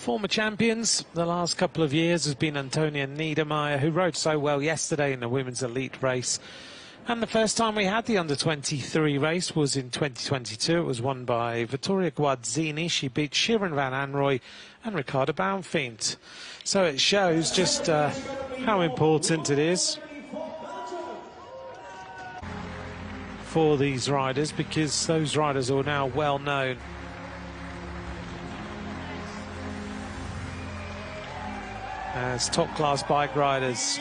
Former champions the last couple of years has been Antonia Niedermeyer, who rode so well yesterday in the women's elite race. And the first time we had the under-23 race was in 2022. It was won by Vittoria Guazzini. She beat Shirin van Anrooy and Ricarda Bouwfiend. So it shows just how important it is for these riders, because those riders are now well known. As top-class bike riders.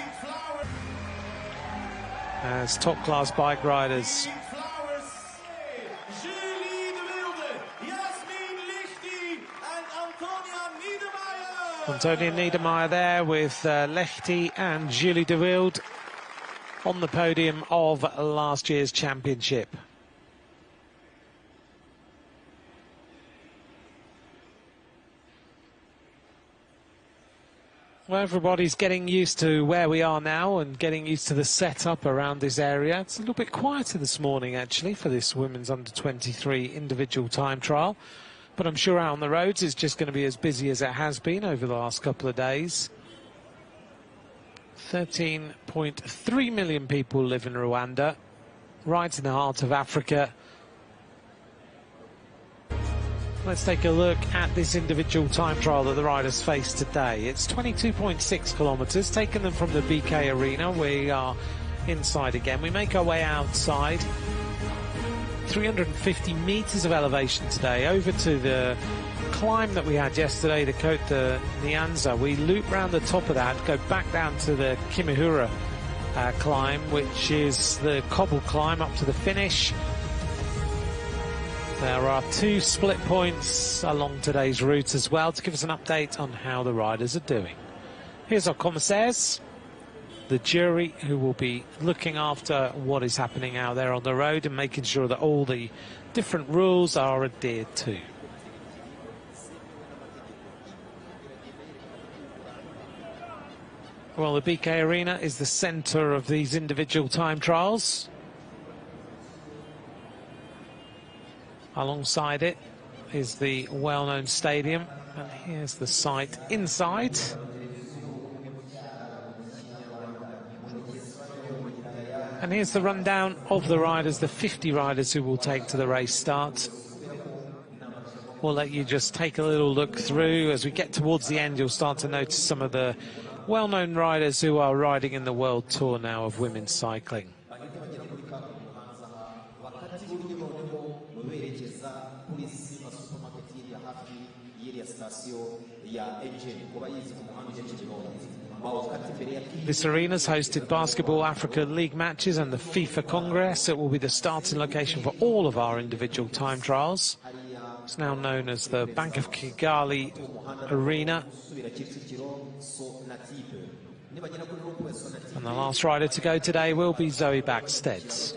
Antonia Niedermeyer there with Lechty and Julie de Wilde on the podium of last year's championship. Well, everybody's getting used to where we are now and getting used to the setup around this area. It's a little bit quieter this morning, actually, for this women's under-23 individual time trial. But I'm sure out on the roads it's just going to be as busy as it has been over the last couple of days. 13.3 million people live in Rwanda, right in the heart of Africa. Let's take a look at this individual time trial that the riders face today. It's 22.6 kilometres, taking them from the BK Arena. We are inside again. We make our way outside. 350 metres of elevation today, over to the climb that we had yesterday, the Côte de Nyanza. We loop round the top of that, go back down to the Kimihurura climb, which is the cobble climb up to the finish. There are 2 split points along today's route as well to give us an update on how the riders are doing. Here's our commissaires, the jury, who will be looking after what is happening out there on the road and making sure that all the different rules are adhered to. Well, the BK Arena is the centre of these individual time trials. Alongside it is the well-known stadium, and here's the site inside. And here's the rundown of the riders, the 50 riders who will take to the race start. We'll let you just take a little look through. As we get towards the end, you'll start to notice some of the well-known riders who are riding in the World Tour now of women's cycling. This arena's hosted Basketball Africa League matches and the FIFA Congress. It will be the starting location for all of our individual time trials. It's now known as the Bank of Kigali Arena. And the last rider to go today will be Zoe Backstedt.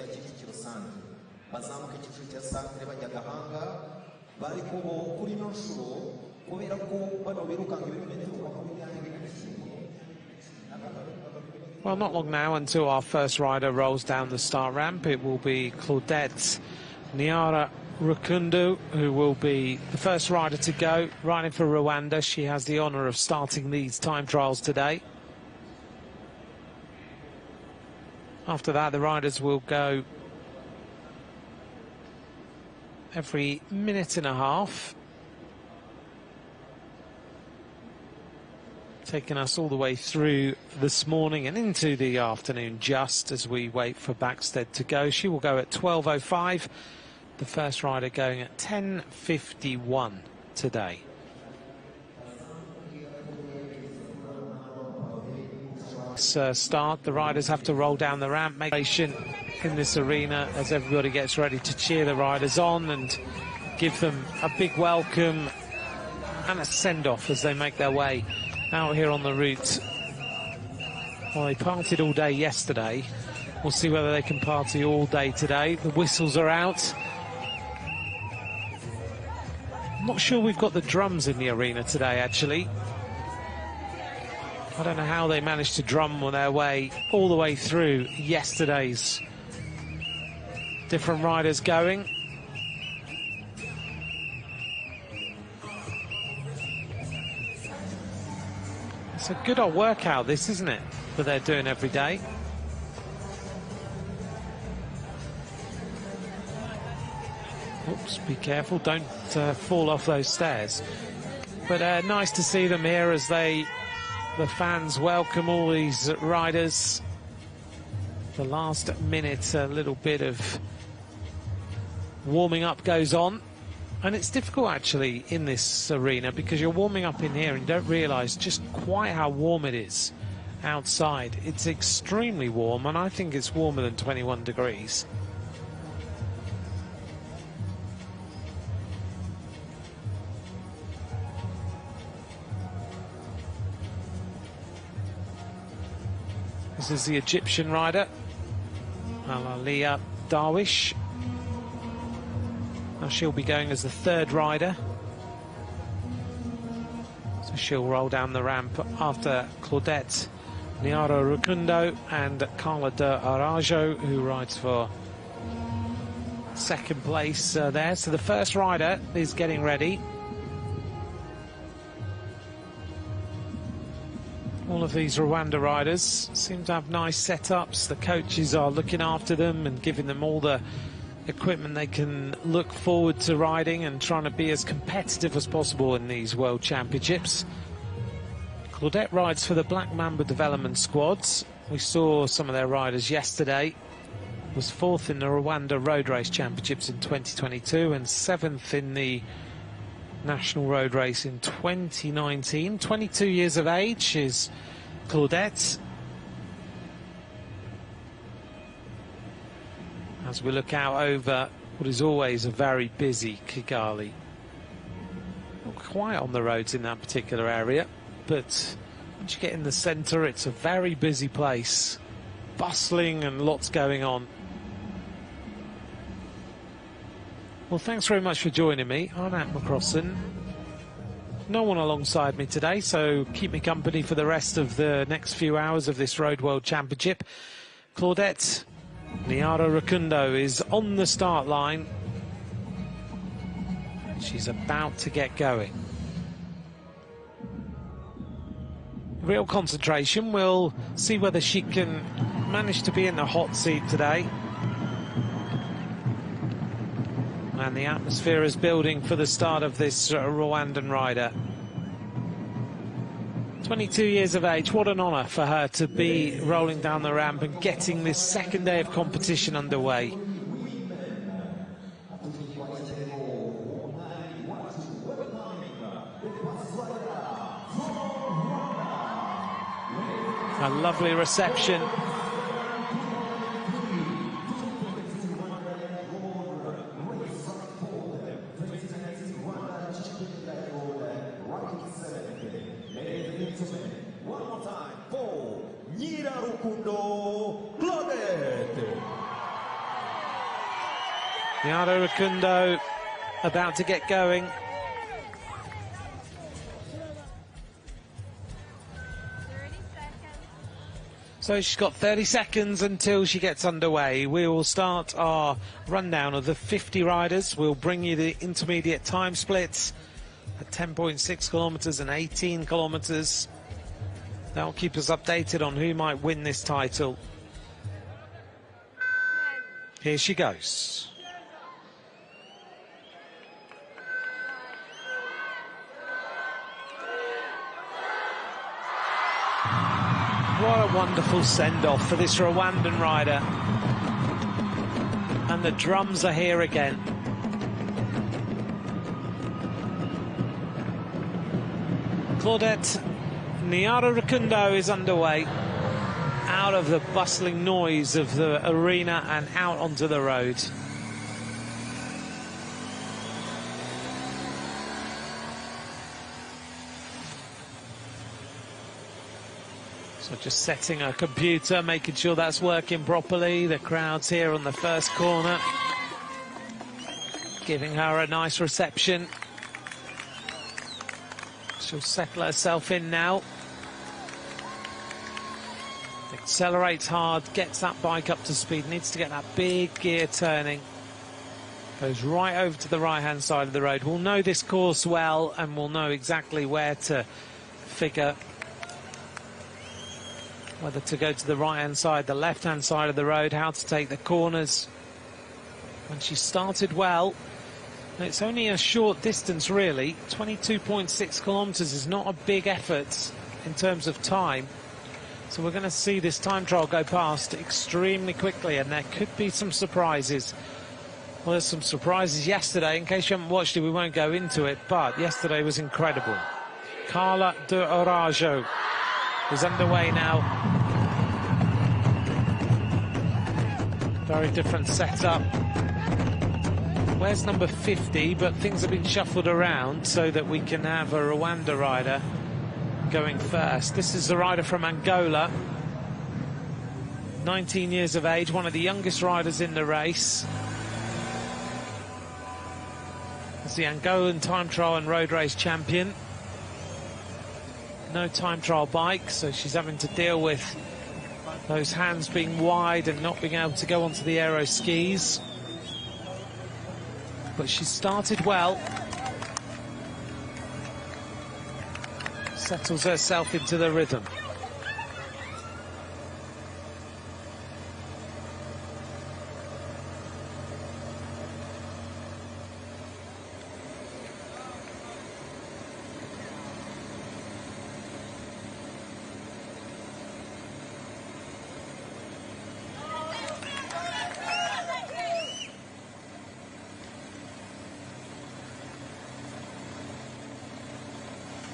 Well, not long now until our first rider rolls down the start ramp. It will be Claudette Niara Rukundu, who will be the first rider to go, riding for Rwanda. She has the honour of starting these time trials today. After that, the riders will go every minute and a half, taking us all the way through this morning and into the afternoon, just as we wait for Backstedt to go. She will go at 12:05. The first rider going at 10:51 today. Start, the riders have to roll down the ramp, make in this arena as everybody gets ready to cheer the riders on and give them a big welcome and a send-off as they make their way out here on the route. Well, they partied all day yesterday. We'll see whether they can party all day today. The whistles are out. I'm not sure we've got the drums in the arena today, actually. I don't know how they managed to drum on their way all the way through yesterday's different riders going. It's a good old workout, this, isn't it, that they're doing every day. Oops, be careful, don't fall off those stairs. But nice to see them here as the fans welcome all these riders. The last minute, a little bit of warming up goes on. And it's difficult, actually, in this arena, because you're warming up in here and you don't realise just quite how warm it is outside. It's extremely warm, and I think it's warmer than 21 degrees. This is the Egyptian rider, Alalia Darwish. Now she'll be going as the third rider. So she'll roll down the ramp after Claudette Niara Rukundo and Carla de Arajo, who rides for second place there. So the first rider is getting ready. All of these Rwanda riders seem to have nice setups. The coaches are looking after them and giving them all the equipment they can look forward to riding and trying to be as competitive as possible in these World Championships. Claudette rides for the Black Mamba development squads. We saw some of their riders yesterday. Was fourth in the Rwanda Road Race Championships in 2022 and seventh in the National Road Race in 2019. 22 years of age is Claudette. As we look out over what is always a very busy Kigali. Not quiet on the roads in that particular area, but once you get in the centre, it's a very busy place. Bustling and lots going on. Well, thanks very much for joining me. I'm Matt McCrossan. No one alongside me today, so keep me company for the rest of the next few hours of this Road World Championship. Claudette Niara Rukundo is on the start line. She's about to get going. Real concentration. We'll see whether she can manage to be in the hot seat today. And the atmosphere is building for the start of this Rwandan rider. 22 years of age, what an honour for her to be rolling down the ramp and getting this second day of competition underway. A lovely reception. Niara Rukundo about to get going. So she's got 30 seconds until she gets underway. We will start our rundown of the 50 riders. We'll bring you the intermediate time splits at 10.6 kilometres and 18 kilometres. That'll keep us updated on who might win this title. Here she goes. What a wonderful send-off for this Rwandan rider. And the drums are here again. Claudette Niara Rukundo is underway. Out of the bustling noise of the arena and out onto the road. So just setting her computer, making sure that's working properly. The crowd's here on the first corner, giving her a nice reception. She'll settle herself in now. Accelerates hard, gets that bike up to speed, needs to get that big gear turning. Goes right over to the right-hand side of the road. We'll know this course well, and we'll know exactly where to figure whether to go to the right-hand side, the left-hand side of the road, how to take the corners. And she started well. It's only a short distance, really. 22.6 kilometres is not a big effort in terms of time. So we're going to see this time trial go past extremely quickly, and there could be some surprises. Well, there's some surprises yesterday. In case you haven't watched it, we won't go into it, but yesterday was incredible. Carla de Orajo is underway now. Very different setup. Where's number 50? But things have been shuffled around so that we can have a Rwanda rider going first. This is the rider from Angola, 19 years of age, one of the youngest riders in the race. It's the Angolan time trial and road race champion. No time trial bike, so she's having to deal with those hands being wide and not being able to go onto the aero skis. But she started well. Settles herself into the rhythm.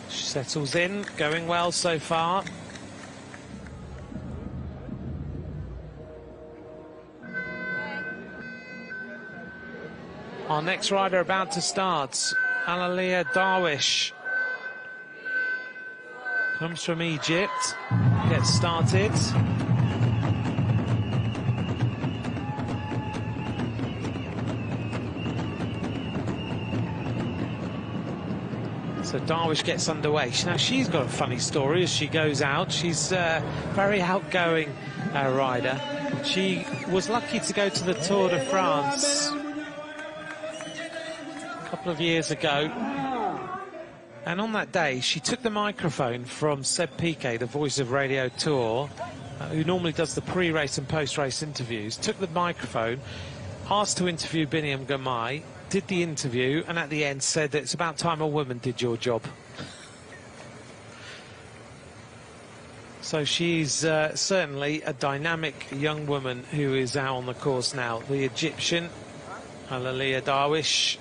Settles in, going well so far. Our next rider about to start, Alalia Darwish. Comes from Egypt, gets started. So Darwish gets underway. Now she's got a funny story as she goes out. She's very outgoing rider. She was lucky to go to the Tour de France a couple of years ago. And on that day, she took the microphone from Seb Piquet, the voice of Radio Tour, who normally does the pre-race and post-race interviews, took the microphone, asked to interview Biniam Girmay, did the interview, and at the end said that it's about time a woman did your job. So she's certainly a dynamic young woman who is out on the course now. The Egyptian, Alalia Darwish.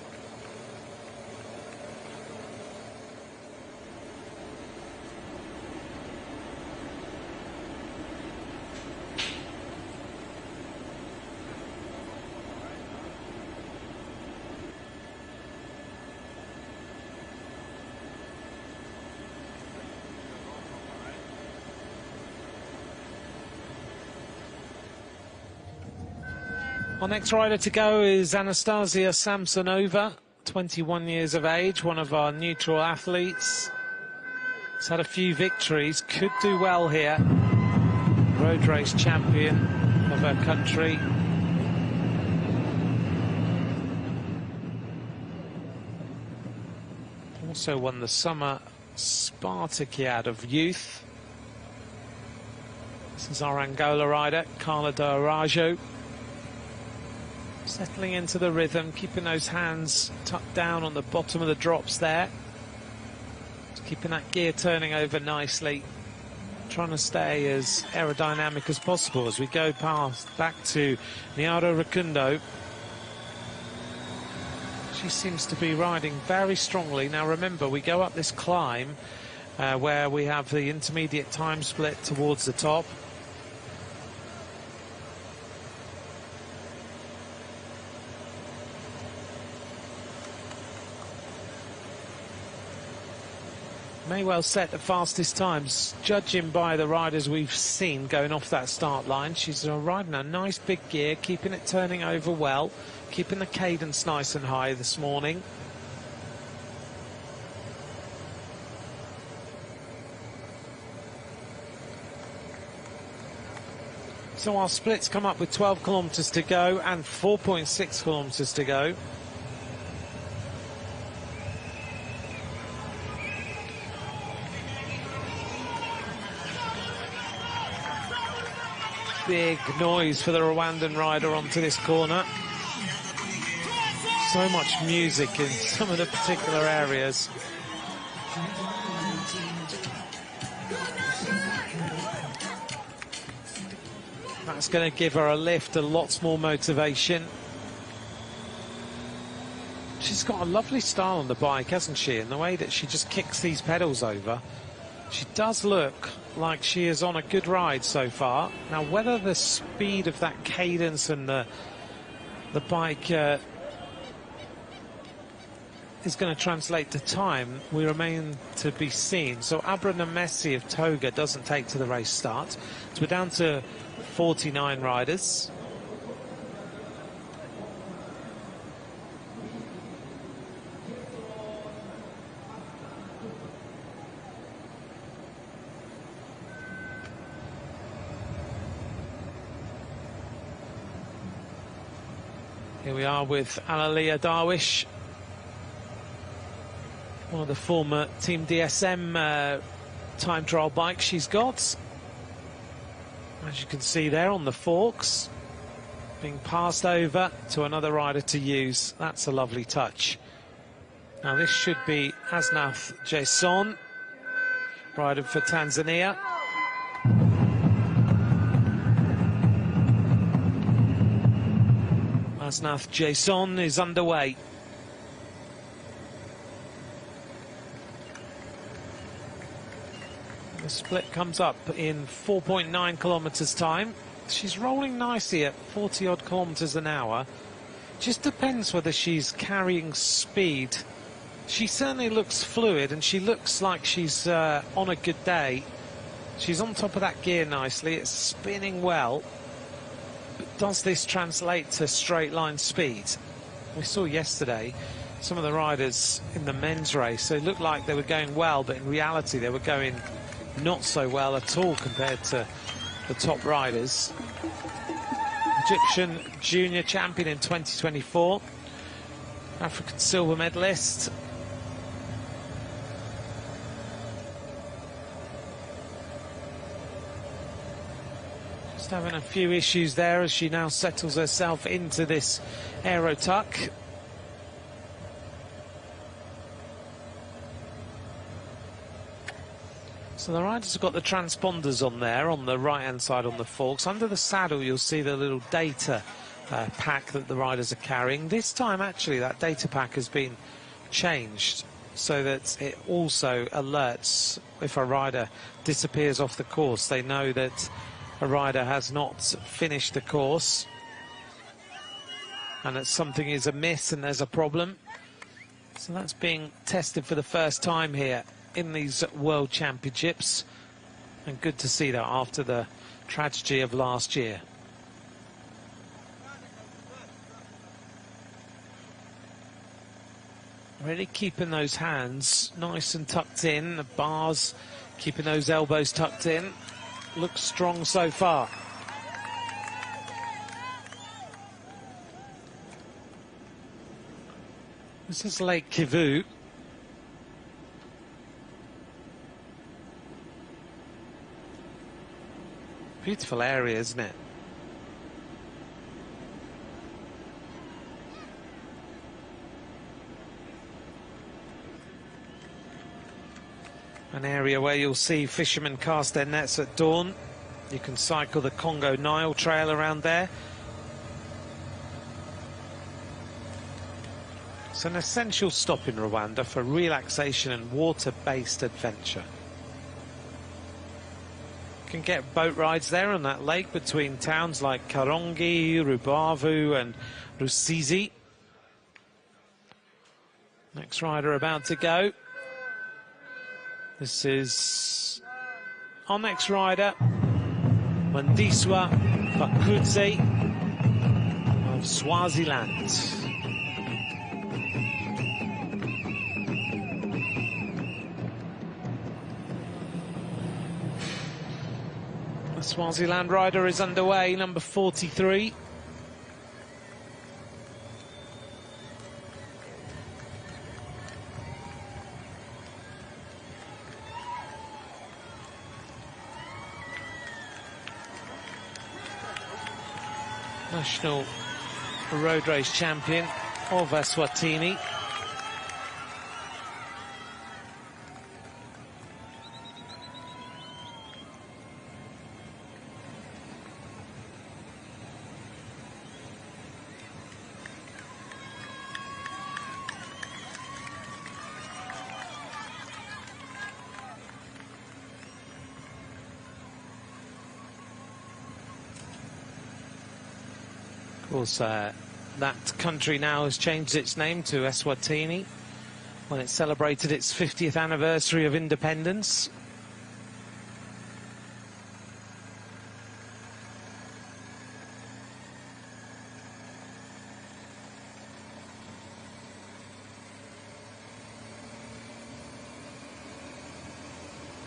Our next rider to go is Anastasia Samsonova, 21 years of age, one of our neutral athletes. He's had a few victories, could do well here. Road race champion of her country. Also won the Summer Spartakiad of Youth. This is our Angola rider, Carla de Arajo. Settling into the rhythm, keeping those hands tucked down on the bottom of the drops there. Just keeping that gear turning over nicely. Trying to stay as aerodynamic as possible as we go back to Niara Rukundo. She seems to be riding very strongly. Now remember, we go up this climb where we have the intermediate time split towards the top. May well set the fastest times, judging by the riders we've seen going off that start line. She's riding a nice big gear, keeping it turning over well, keeping the cadence nice and high this morning. So our splits come up with 12 kilometres to go and 4.6 kilometres to go. big noise for the Rwandan rider onto this corner. So much music in some of the particular areas. That's going to give her a lift, a lot more motivation. She's got a lovely style on the bike, hasn't she? In the way that she just kicks these pedals over. She does look like she is on a good ride so far. Now, whether the speed of that cadence and the bike is going to translate to time, we remain to be seen. So Abra Nemesi of Toga doesn't take to the race start. So we're down to 49 riders. Here we are with Alalia Darwish, one of the former Team DSM time trial bikes she's got. As you can see there on the forks, being passed over to another rider to use. That's a lovely touch. Now this should be Asnath Jason, rider for Tanzania. Asnath Jason is underway. The split comes up in 4.9 kilometers time. She's rolling nicely at 40 odd kilometers an hour. Just depends whether she's carrying speed. She certainly looks fluid and she looks like she's on a good day. She's on top of that gear nicely. It's spinning well. But does this translate to straight line speed? We saw yesterday some of the riders in the men's race. They looked like they were going well, but in reality they were going not so well at all compared to the top riders. Egyptian junior champion in 2024, African silver medalist. Just having a few issues there as she now settles herself into this aero tuck. So the riders have got the transponders on there on the right-hand side on the forks. Under the saddle, you'll see the little data pack that the riders are carrying. This time, actually, that data pack has been changed so that it also alerts if a rider disappears off the course. They know that a rider has not finished the course and that something is amiss and there's a problem. So that's being tested for the first time here in these World Championships, and good to see that after the tragedy of last year. Really keeping those hands nice and tucked in, the bars, keeping those elbows tucked in. Looks strong so far. This is Lake Kivu. Beautiful area, isn't it? An area where you'll see fishermen cast their nets at dawn. You can cycle the Congo Nile Trail around there. It's an essential stop in Rwanda for relaxation and water-based adventure. Can get boat rides there on that lake between towns like Karongi, Rubavu and Rusizi. Next rider about to go. This is our next rider, Mandiswa Bakudze of Swaziland. The Swaziland rider is underway, number 43. national road race champion of Eswatini. Of course, that country now has changed its name to Eswatini when it celebrated its 50th anniversary of independence.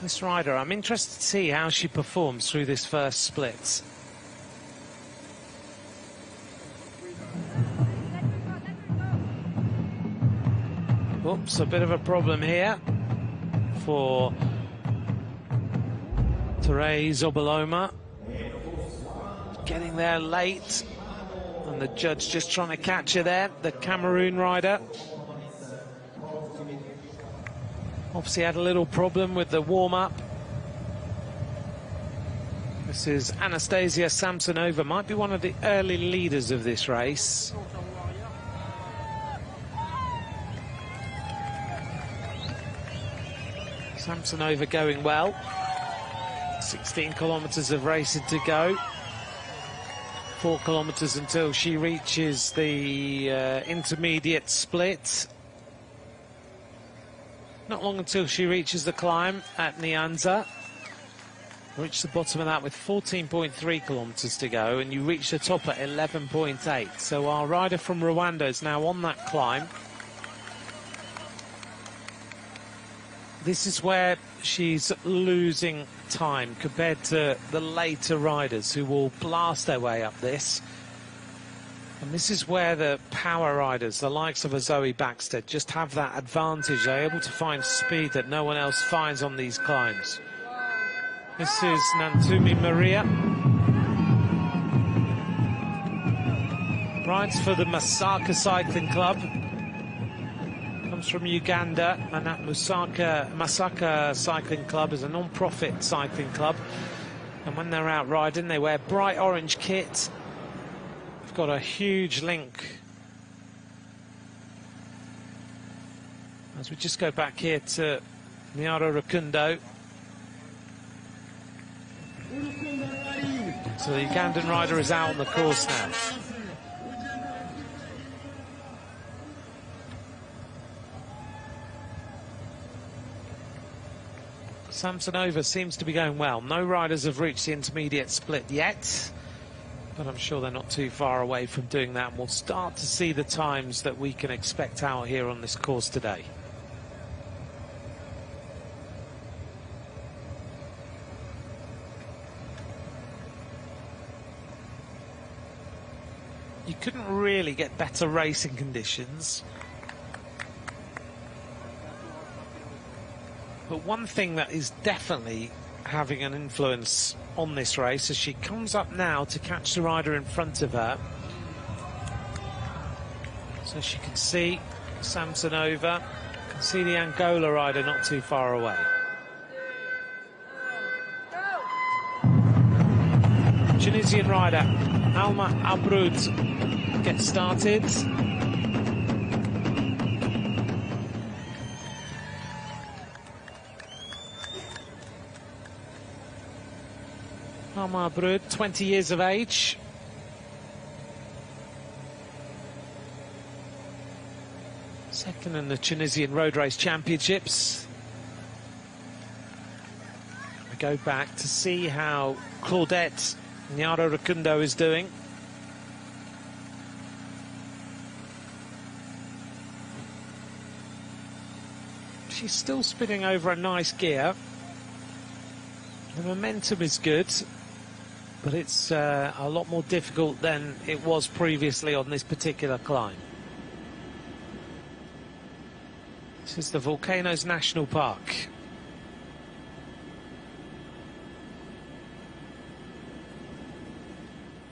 This rider, I'm interested to see how she performs through this first split. Oops, a bit of a problem here for Therese Obaloma. Getting there late, and the judge just trying to catch her there, the Cameroon rider. Obviously had a little problem with the warm-up. This is Anastasia Samsonova, might be one of the early leaders of this race. Samsonova going well. 16 kilometres of racing to go. 4 kilometres until she reaches the intermediate split. Not long until she reaches the climb at Nyanza. Reach the bottom of that with 14.3 kilometres to go, and you reach the top at 11.8. So our rider from Rwanda is now on that climb. This is where she's losing time compared to the later riders who will blast their way up this. And this is where the power riders, the likes of a Zoe Baxter, just have that advantage. They're able to find speed that no one else finds on these climbs. This is Nantumi Maria. Rides for the Masaka Cycling Club. Comes from Uganda, and that Masaka Cycling Club is a non-profit cycling club. And when they're out riding, they wear bright orange kit. They've got a huge link. As we just go back here to Nyara Rukundo. So the Ugandan rider is out on the course now. Samsonova seems to be going well. No riders have reached the intermediate split yet, but I'm sure they're not too far away from doing that, and we'll start to see the times that we can expect out here on this course today. You couldn't really get better racing conditions. But one thing that is definitely having an influence on this race as she comes up now to catch the rider in front of her. So she can see Samsonova, can see the Angola rider not too far away. Tunisian rider Alma Abroud gets started. Alma Abroud, 20 years of age. Second in the Tunisian Road Race Championships. We go back to see how Claudette Nyara Rukundo is doing. She's still spinning over a nice gear. The momentum is good, but it's a lot more difficult than it was previously on this particular climb. This is the Volcanoes National Park.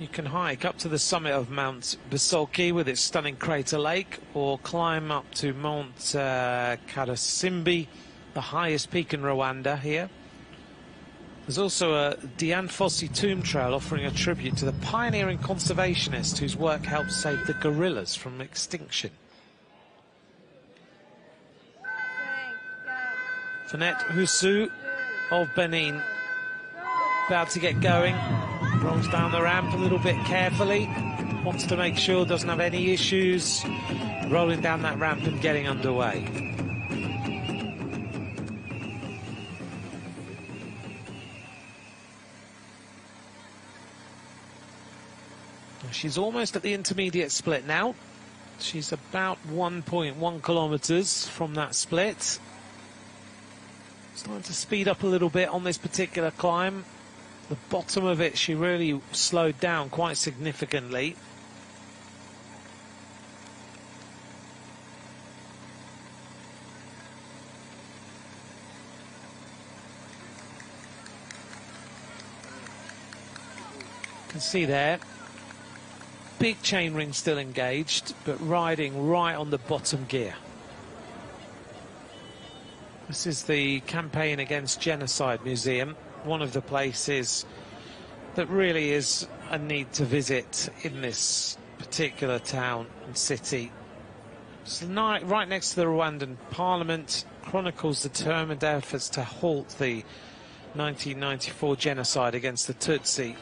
You can hike up to the summit of Mount Bisoki with its stunning crater lake, or climb up to Mount Karasimbi, the highest peak in Rwanda here. There's also a Dianfosi tomb trail offering a tribute to the pioneering conservationist whose work helped save the gorillas from extinction. Finette Husu of Benin about to get going. Rolls down the ramp a little bit carefully. Wants to make sure doesn't have any issues. Rolling down that ramp and getting underway. She's almost at the intermediate split now. She's about 1.1 kilometers from that split. Starting to speed up a little bit on this particular climb. The bottom of it, she really slowed down quite significantly. You can see there, big chain ring still engaged, but riding right on the bottom gear. This is the Campaign Against Genocide Museum, one of the places that really is a need to visit in this particular town and city. It's right next to the Rwandan Parliament, chronicles determined efforts to halt the 1994 genocide against the Tutsi.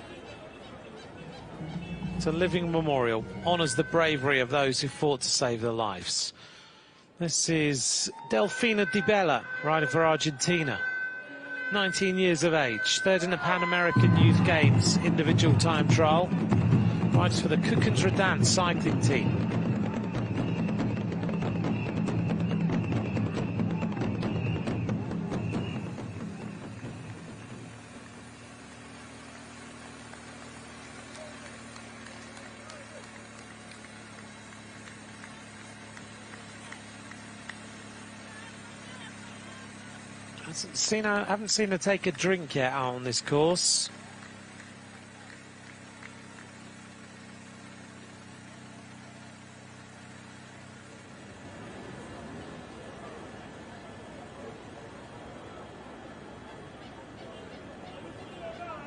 It's a living memorial, honours the bravery of those who fought to save their lives. This is Delfina Di Bella, rider for Argentina. 19 years of age, third in the Pan American Youth Games individual time trial. Rides for the Kukensredan cycling team. I haven't seen her take a drink yet out on this course.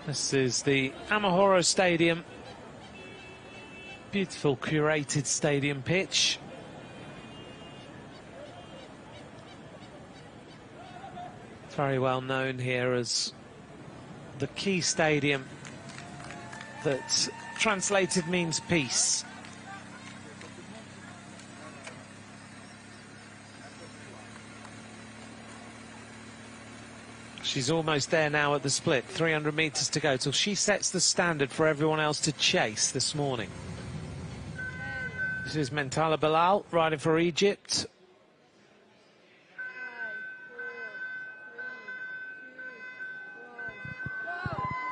This is the Amagare Stadium. Beautiful curated stadium pitch. Very well known here as the key stadium that translated means peace. She's almost there now at the split, 300 meters to go till she sets the standard for everyone else to chase this morning. This is Mentala Bilal riding for Egypt.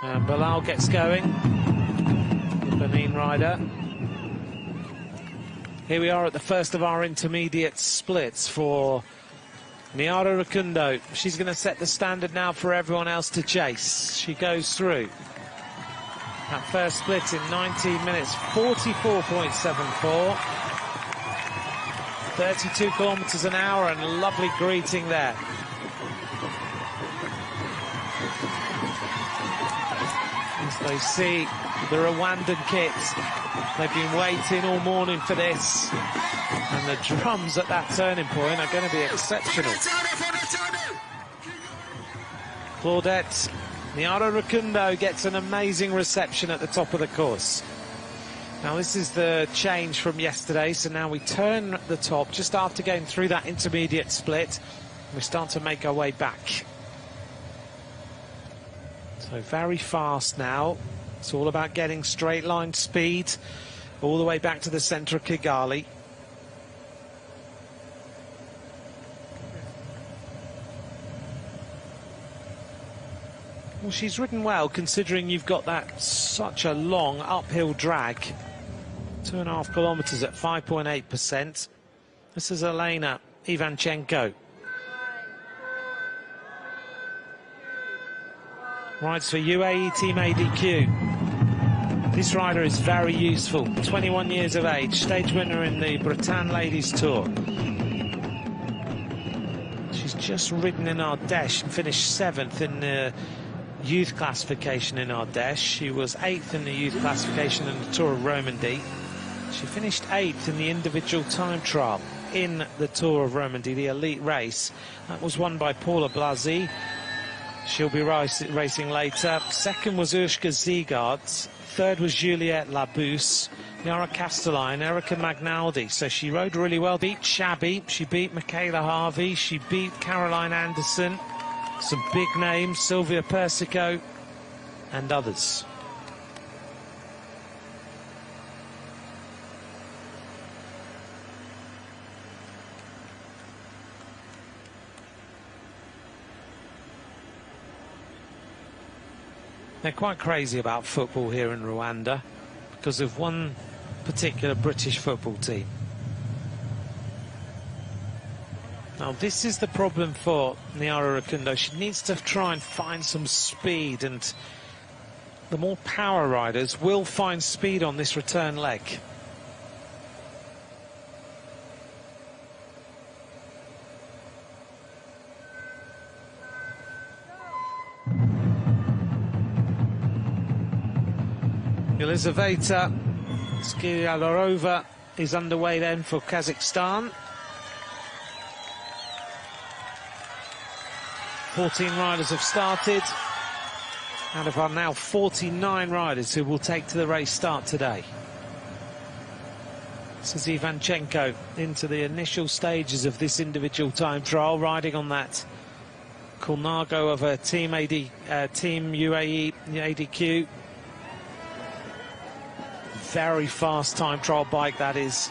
And Bilal gets going, the Benin rider. Here we are at the first of our intermediate splits for Niara Rukundo. She's going to set the standard now for everyone else to chase. She goes through. That first split in 19 minutes, 44.74. 32 kilometers an hour, and a lovely greeting there. They see the Rwandan kits. They've been waiting all morning for this. And the drums at that turning point are going to be exceptional. Claudette Niara Rukundo gets an amazing reception at the top of the course. Now this is the change from yesterday, so now we turn the top just after going through that intermediate split. We start to make our way back. So very fast now. It's all about getting straight line speed all the way back to the centre of Kigali. Well, she's ridden well, considering you've got that such a long uphill drag. 2.5 kilometres at 5.8%. This is Elena Ivanchenko. Rides for UAE Team ADQ. This rider is very useful, 21 years of age, stage winner in the Bretagne Ladies Tour. She's just ridden in Ardèche and finished 7th in the youth classification in Ardèche. She was 8th in the youth classification in the Tour of Romandie. She finished 8th in the individual time trial in the Tour of Romandie, the elite race. That was won by Paula Blasi. She'll be racing later. Second was Urshka Ziegard. Third was Juliette Labousse, Yara Castelline, Erica Magnaldi. So she rode really well. Beat Shabby, she beat Michaela Harvey, she beat Caroline Anderson. Some big names, Sylvia Persico and others. They're quite crazy about football here in Rwanda because of one particular British football team. Now this is the problem for Nyara Rukundo. She needs to try and find some speed, and the more power riders will find speed on this return leg. Elizaveta Skilarova is underway then for Kazakhstan. 14 riders have started, and there are now 49 riders who will take to the race start today. This is Ivanchenko into the initial stages of this individual time trial, riding on that Colnago of a Team UAE ADQ. Very fast time trial bike, that is.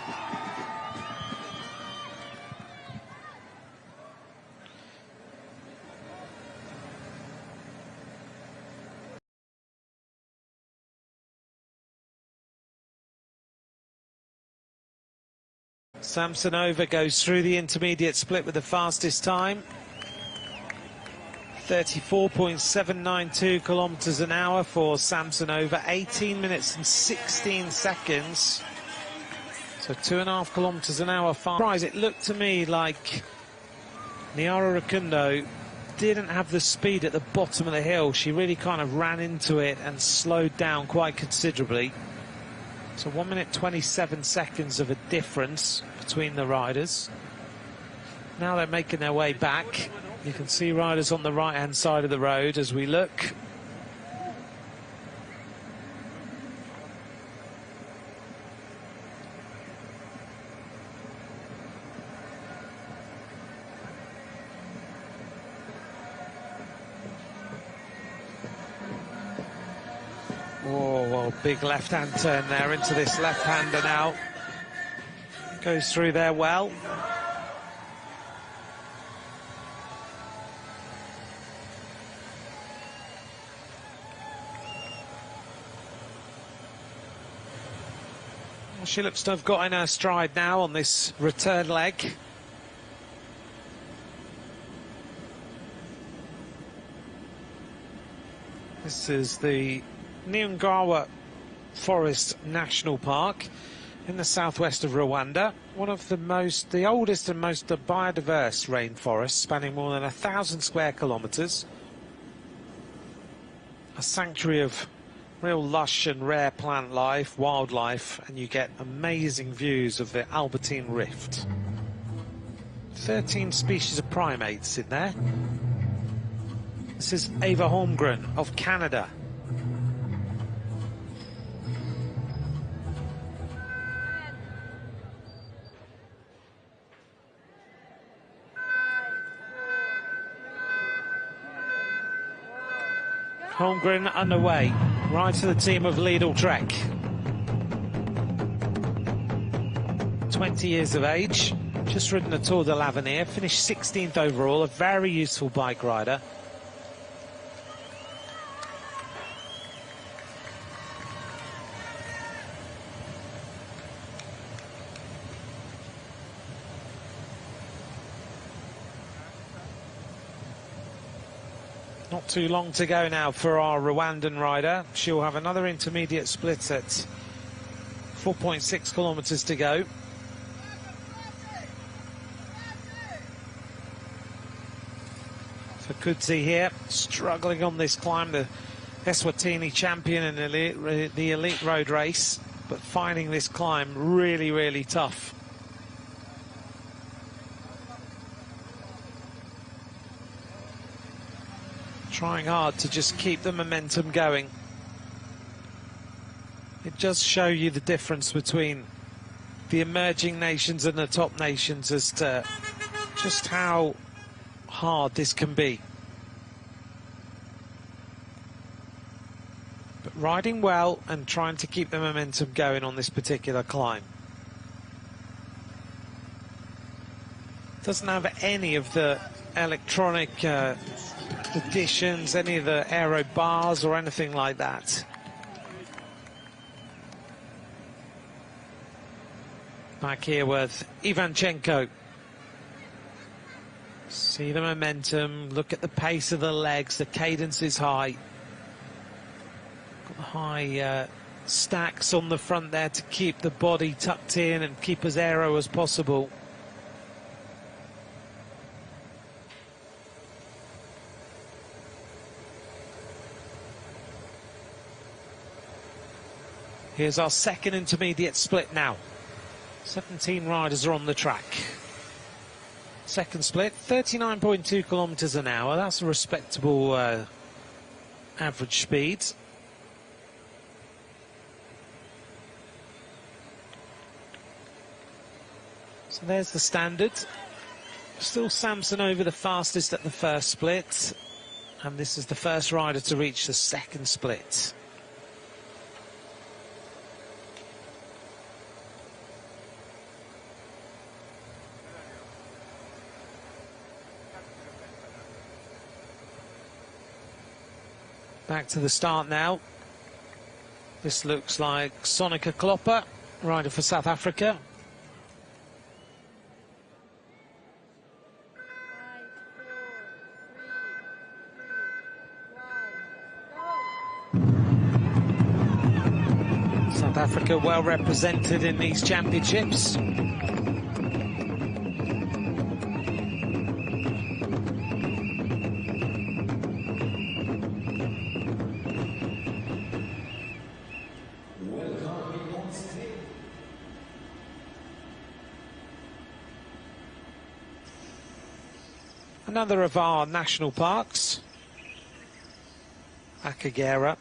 Samsonova goes through the intermediate split with the fastest time. 34.792 kilometers an hour for Samsonova, 18 minutes and 16 seconds. So 2.5 kilometers an hour fast. It looked to me like Nyara Rukundo didn't have the speed at the bottom of the hill. She really kind of ran into it and slowed down quite considerably. So 1 minute 27 seconds of a difference between the riders. Now they're making their way back. You can see riders on the right-hand side of the road as we look. Oh, big left-hand turn there into this left-hander now. Goes through there well. She looks to have got in her stride now on this return leg. This is the Nyungwe Forest National Park in the southwest of Rwanda. One of the oldest and most biodiverse rainforests, spanning more than 1,000 square kilometers. A sanctuary of real lush and rare plant life, wildlife, and you get amazing views of the Albertine Rift. 13 species of primates in there. This is Ava Holmgren of Canada. Holmgren underway. Right to the team of Lidl Trek. 20 years of age, just ridden the Tour de l'Avenir, finished 16th overall, a very useful bike rider. Not too long to go now for our Rwandan rider. She'll have another intermediate split at 4.6 kilometers to go. For Kudzi here, struggling on this climb, the Eswatini champion in the elite road race, but finding this climb really, really tough. Trying hard to just keep the momentum going. It does show you the difference between the emerging nations and the top nations as to just how hard this can be. But riding well and trying to keep the momentum going on this particular climb. Doesn't have any of the electronic additions, any of the aero bars or anything like that. Back here with Ivanchenko. See the momentum, look at the pace of the legs, the cadence is high. Got the high stacks on the front there to keep the body tucked in and keep as aero as possible. Here's our second intermediate split now. 17 riders are on the track. Second split, 39.2 kilometers an hour. That's a respectable average speed. So there's the standard. Still Samson over the fastest at the first split. And this is the first rider to reach the second split. Back to the start now. This looks like Sonica Klopper, rider for South Africa. South Africa well represented in these championships. Another of our national parks, Akagera.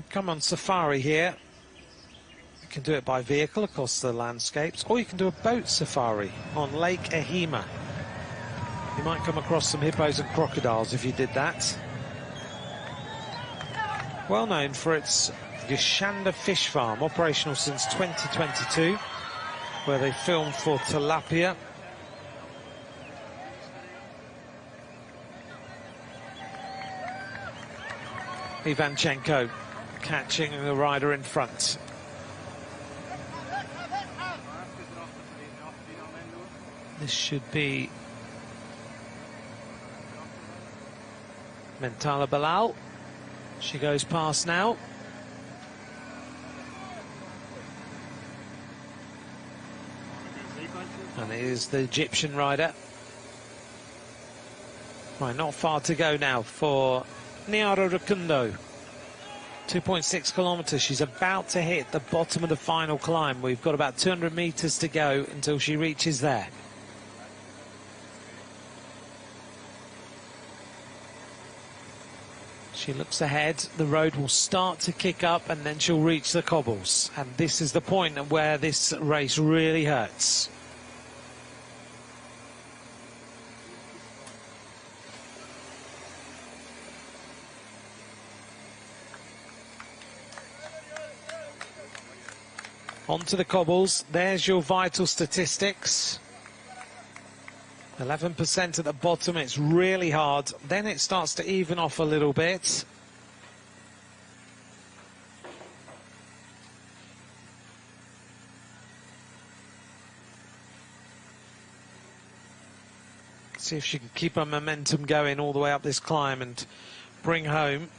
Come on safari here. You can do it by vehicle across the landscapes, or you can do a boat safari on Lake Ehima. You might come across some hippos and crocodiles if you did that. Well known for its Gishanda fish farm, operational since 2022. Where they filmed for tilapia. Ivanchenko catching the rider in front. This should be Mentala Bilal. She goes past now. And it is the Egyptian rider. Right, not far to go now for Nyara Rukundo. 2.6 kilometers. She's about to hit the bottom of the final climb. We've got about 200 meters to go until she reaches there. She looks ahead. The road will start to kick up and then she'll reach the cobbles. And this is the point where this race really hurts. Onto the cobbles. There's your vital statistics. 11% at the bottom. It's really hard. Then it starts to even off a little bit. See if she can keep her momentum going all the way up this climb and bring home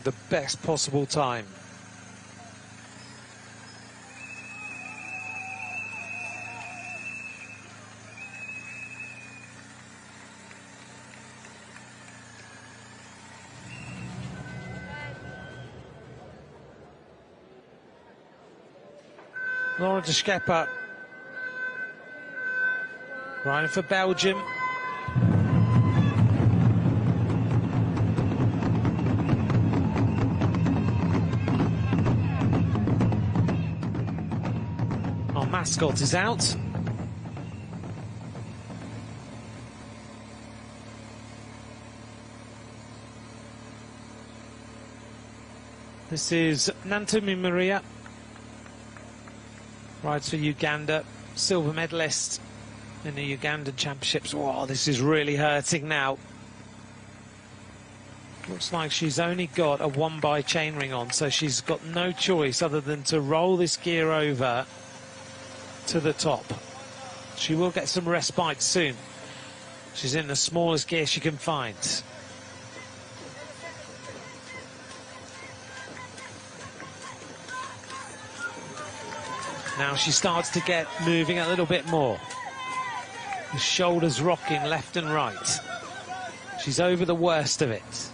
the best possible time. Laura de Schepper riding for Belgium. Our mascot is out. This is Nantumi Maria. Rides for Uganda, silver medalist in the Ugandan Championships. Oh, this is really hurting now. Looks like she's only got a 1x chainring on, so she's got no choice other than to roll this gear over to the top. She will get some respite soon. She's in the smallest gear she can find. Now she starts to get moving a little bit more. The shoulders rocking left and right. She's over the worst of it.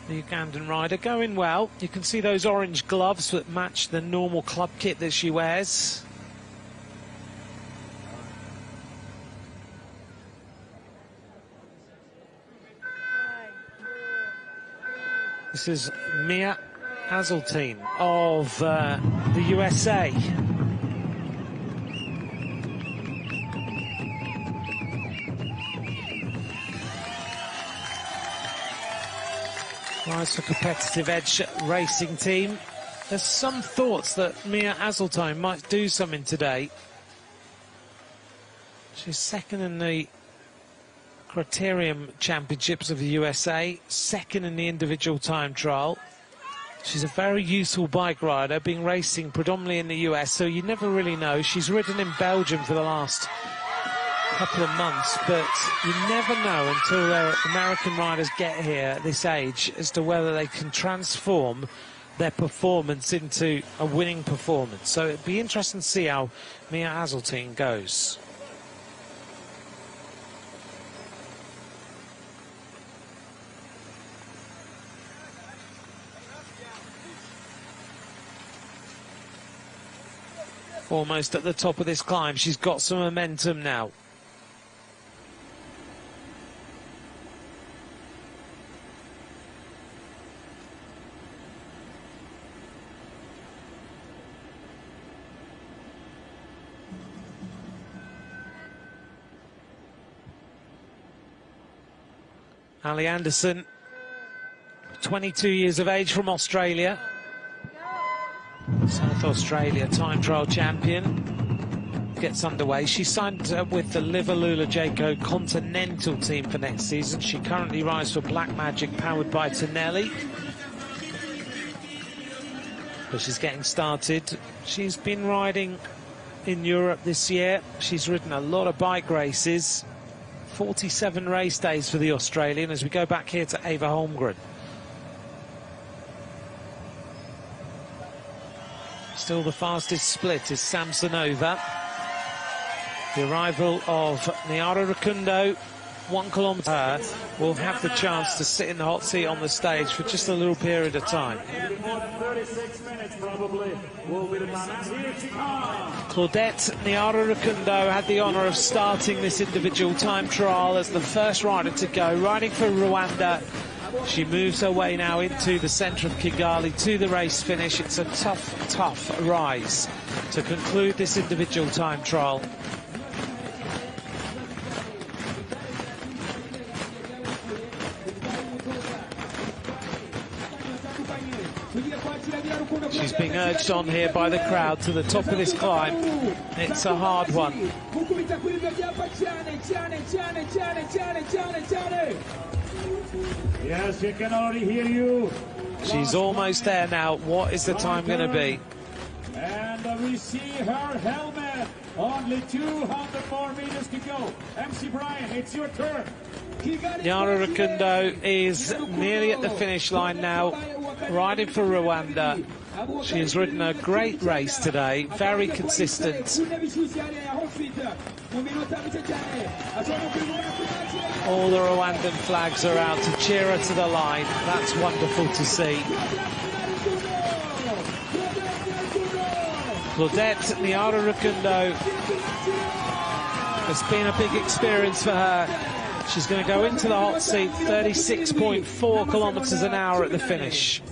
The Ugandan rider going well. You can see those orange gloves that match the normal club kit that she wears. This is Mia Hazeltine of the USA. Rides for Competitive Edge Racing Team. There's some thoughts that Mia Hazeltine might do something today. She's second in the Criterium Championships of the USA, second in the individual time trial. She's a very useful bike rider, been racing predominantly in the US, so you never really know. She's ridden in Belgium for the last couple of months, but you never know until their American riders get here at this age as to whether they can transform their performance into a winning performance. So it'd be interesting to see how Mia Hazeltine goes. Almost at the top of this climb, she's got some momentum now. Ali Anderson, 22 years of age, from Australia. South Australia time trial champion, gets underway. She signed with the Liverlula Jayco Continental team for next season. She currently rides for Black Magic, powered by Tonelli. But she's getting started. She's been riding in Europe this year. She's ridden a lot of bike races. 47 race days for the Australian as we go back here to Ava Holmgren. Still the fastest split is Samsonova. The arrival of Nyara Rukundo, 1 kilometre, will have the chance to sit in the hot seat on the stage for just a little period of time. Claudette Nyara Rukundo had the honour of starting this individual time trial as the first rider to go, riding for Rwanda. She moves her way now into the centre of Kigali to the race finish. It's a tough, tough rise to conclude this individual time trial. She's being urged on here by the crowd to the top of this climb. It's a hard one. Yes, we can already hear you. She's almost there now. What is the time going to be? And we see her helmet. Only 200 more meters to go. MC Brian, it's your turn. Nyara Rukundo is nearly at the finish line now, riding for Rwanda. She has ridden a great race today, very consistent. All the Rwandan flags are out to cheer her to the line. That's wonderful to see. Claudette Nyara Rukundo, it's been a big experience for her. She's going to go into the hot seat, 36.4 kilometers an hour at the finish.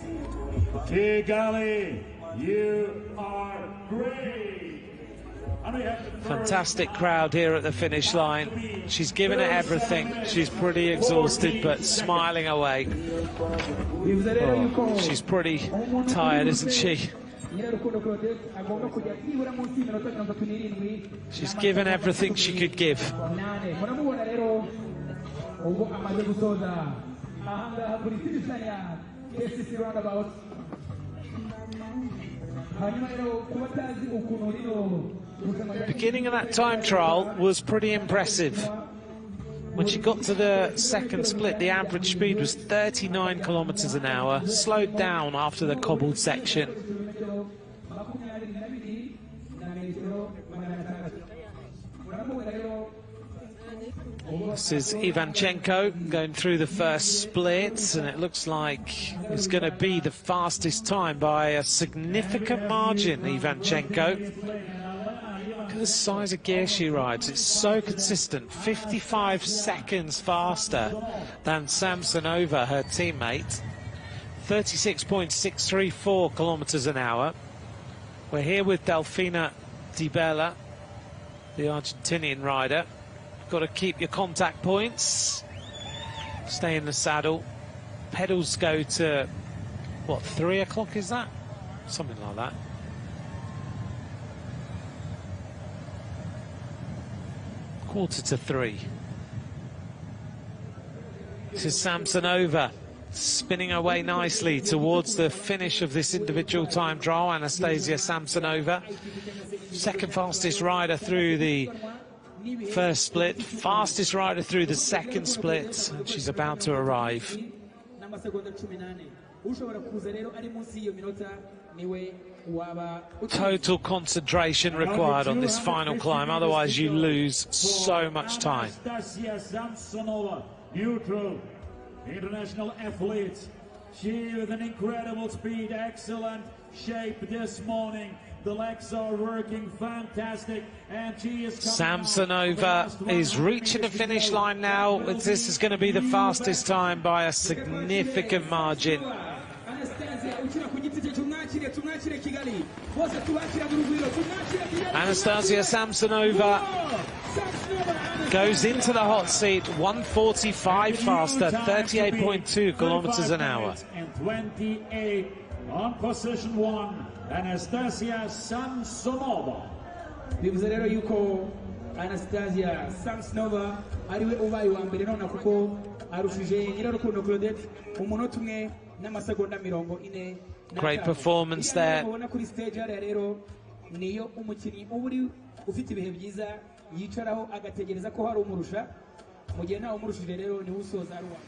Kigali, you are great. Fantastic crowd here at the finish line. She's given it everything. She's pretty exhausted, but smiling away. Oh, she's pretty tired, isn't she? She's given everything she could give. The beginning of that time trial was pretty impressive. When she got to the second split, the average speed was 39 kilometers an hour, slowed down after the cobbled section. This is Ivanchenko going through the first split, and it looks like it's going to be the fastest time by a significant margin, Ivanchenko. Look at the size of gear she rides. It's so consistent. 55 seconds faster than Samsonova, her teammate. 36.634 kilometers an hour. We're here with Delfina Di Bella, the Argentinian rider. Got to keep your contact points. Stay in the saddle. Pedals go to, what, 3 o'clock is that? Something like that. Quarter to 3. This is Samsonova spinning away nicely towards the finish of this individual time trial. Anastasia Samsonova, second fastest rider through the first split, fastest rider through the second split, and she's about to arrive. Total concentration required on this final climb, otherwise you lose so much time. Anastasia Samsonova, neutral, international athlete. She with an incredible speed, excellent shape this morning. The legs are working fantastic, and she is Samsonova is reaching the finish line now. This is going to be the fastest time by a significant margin. Anastasia Samsonova goes into the hot seat, 1:45 faster, 38.2 kilometers an hour. And 28 on position 1. Anastasia Samsonova. Bivuze rero yuko Anastasia Samsonova ariwe ubaye wa mbere none kuko arushije Nyirarukundo Claudette umunota umwe n'amasegonda 40. Great performance there. Ubona kuri stage hariya rero niyo umukinnyi uburi ufite ibihe byiza yicaraho agategereza ko hari umurusha mu gihe ntawe umurushije rero ni usoza ari uwa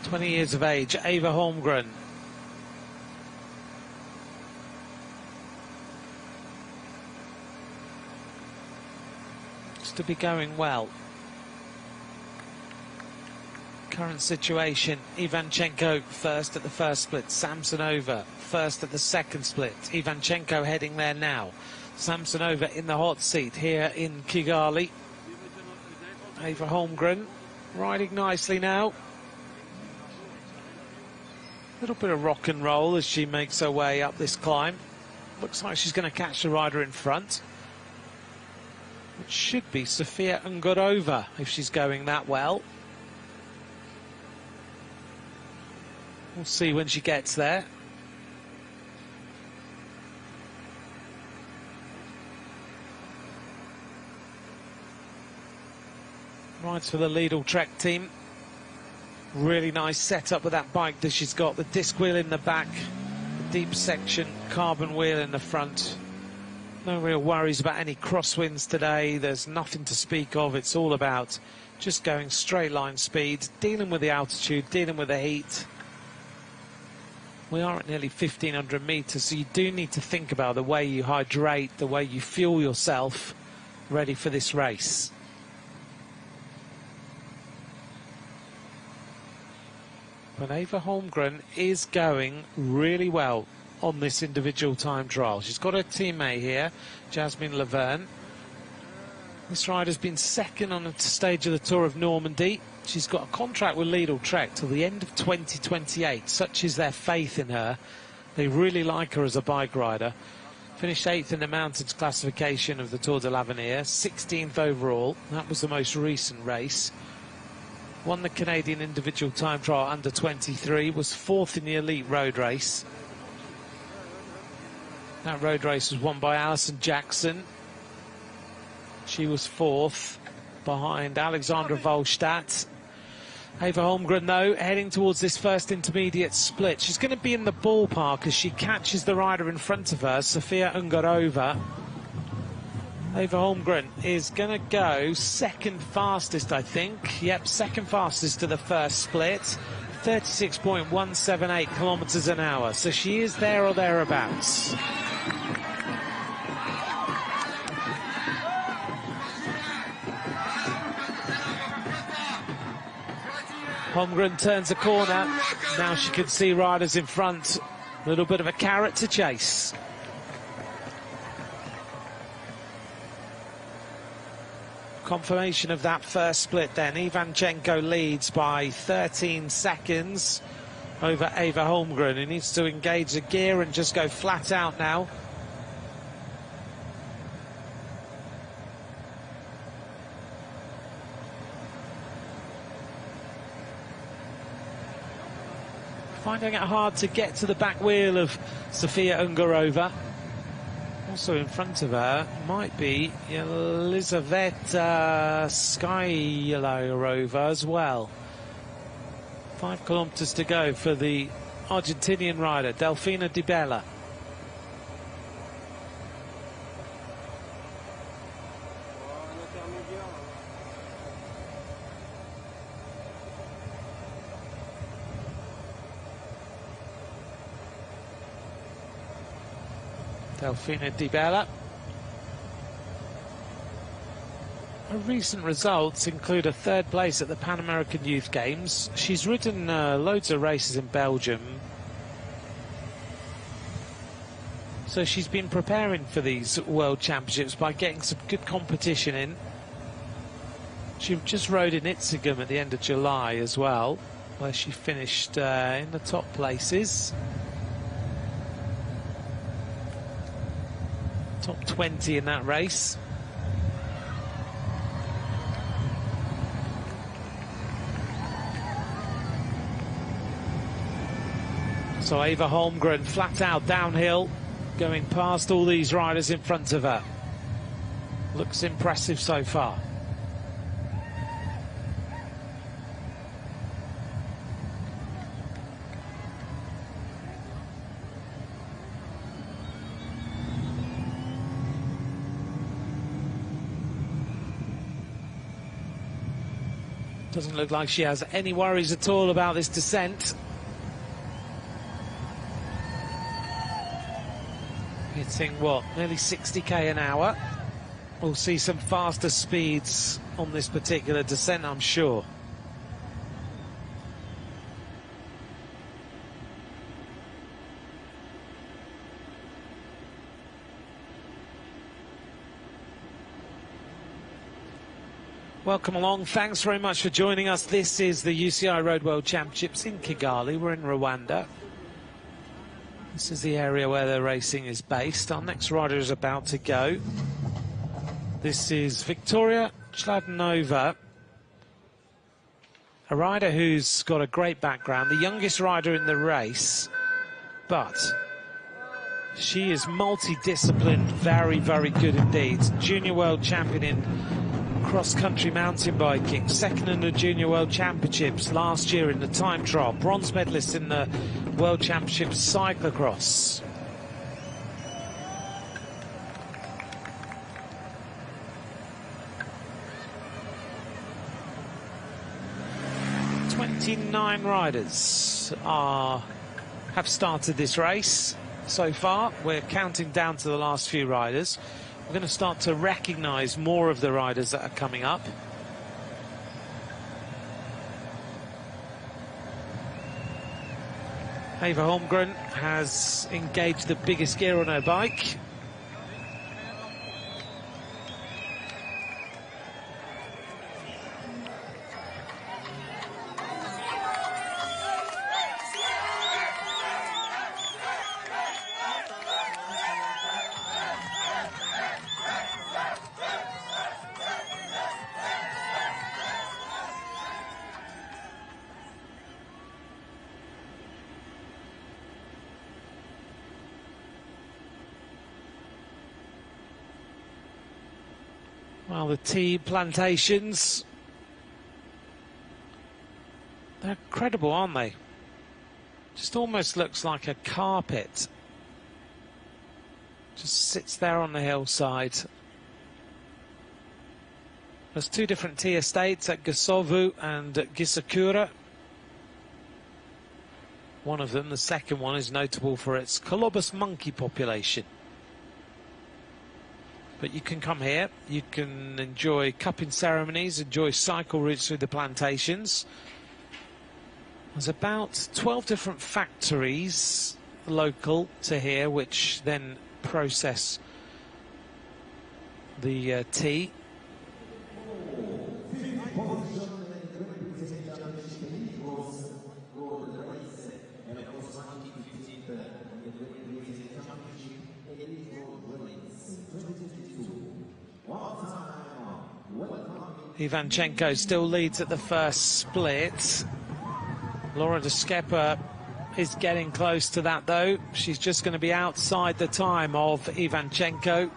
20 years of age, Ava Holmgren. Just to be going well. Current situation, Ivanchenko first at the first split, Samsonova first at the second split. Ivanchenko heading there now. Samsonova in the hot seat here in Kigali. Ava Holmgren riding nicely now. A little bit of rock and roll as she makes her way up this climb. Looks like she's going to catch the rider in front. It should be Sofia Ngorova if she's going that well. We'll see when she gets there. rides for the Lidl-Trek team. Really nice setup with that bike that she's got. The disc wheel in the back, the deep section carbon wheel in the front. No real worries about any crosswinds today. There's nothing to speak of. It's all about just going straight line speed, dealing with the altitude, dealing with the heat. We are at nearly 1,500 meters, so you do need to think about the way you hydrate, the way you fuel yourself, ready for this race. But Eva Holmgren is going really well on this individual time trial. She's got her teammate here, Jasmine Laverne. This rider's been second on a stage of the Tour of Normandy. She's got a contract with Lidl-Trek till the end of 2028. Such is their faith in her. They really like her as a bike rider. Finished 8th in the mountains classification of the Tour de l'Avenir, 16th overall. That was the most recent race. Won the Canadian individual time trial under 23, was 4th in the elite road race. That road race was won by Alison Jackson. She was 4th behind Alexandra Volstadt. Eva Holmgren, though, heading towards this first intermediate split. She's going to be in the ballpark as she catches the rider in front of her, Sofia Ungarova. Eva Holmgren is going to go second fastest, I think. Yep, second fastest to the first split. 36.178 kilometers an hour. So she is there or thereabouts. Holmgren turns a corner. Now she can see riders in front. A little bit of a carrot to chase. Confirmation of that first split then. Ivanchenko leads by 13 seconds over Eva Holmgren, who needs to engage the gear and just go flat out now. Finding it hard to get to the back wheel of Sofia Ungarova. Also in front of her might be Elizaveta Skylarova as well. 5 kilometers to go for the Argentinian rider, Delfina Di Bella. Delfina Di Bella. Her recent results include a 3rd place at the Pan American Youth Games. She's ridden loads of races in Belgium. So she's been preparing for these World Championships by getting some good competition in. She just rode in Isiganwa at the end of July as well, where she finished in the top places. Top 20 in that race. So Eva Holmgren flat out downhill, going past all these riders in front of her. Looks impressive so far. Doesn't look like she has any worries at all about this descent. Hitting what, nearly 60k an hour. We'll see some faster speeds on this particular descent, I'm sure. Welcome along. Thanks very much for joining us. This is the UCI Road World Championships in Kigali. We're in Rwanda. This is the area where the racing is based. Our next rider is about to go. This is Victoria Chladnova, a rider who's got a great background, the youngest rider in the race, but she is multi-disciplined, very, very good indeed. Junior world champion in cross-country mountain biking, second in the Junior World Championships last year in the time trial, bronze medalist in the World Championships cyclocross. Nine riders have started this race so far. We're counting down to the last few riders. We're going to start to recognise more of the riders that are coming up. Eva Holmgren has engaged the biggest gear on her bike. Well, the tea plantations, they're incredible, aren't they? Just almost looks like a carpet. Just sits there on the hillside. There's two different tea estates at Gasovu and at Gisakura. One of them, the second one, is notable for its colobus monkey population. But you can come here, you can enjoy cupping ceremonies, enjoy cycle routes through the plantations. There's about 12 different factories local to here, which then process the tea. Ivanchenko still leads at the first split. Laura de Skepper is getting close to that, though. She's just going to be outside the time of Ivanchenko.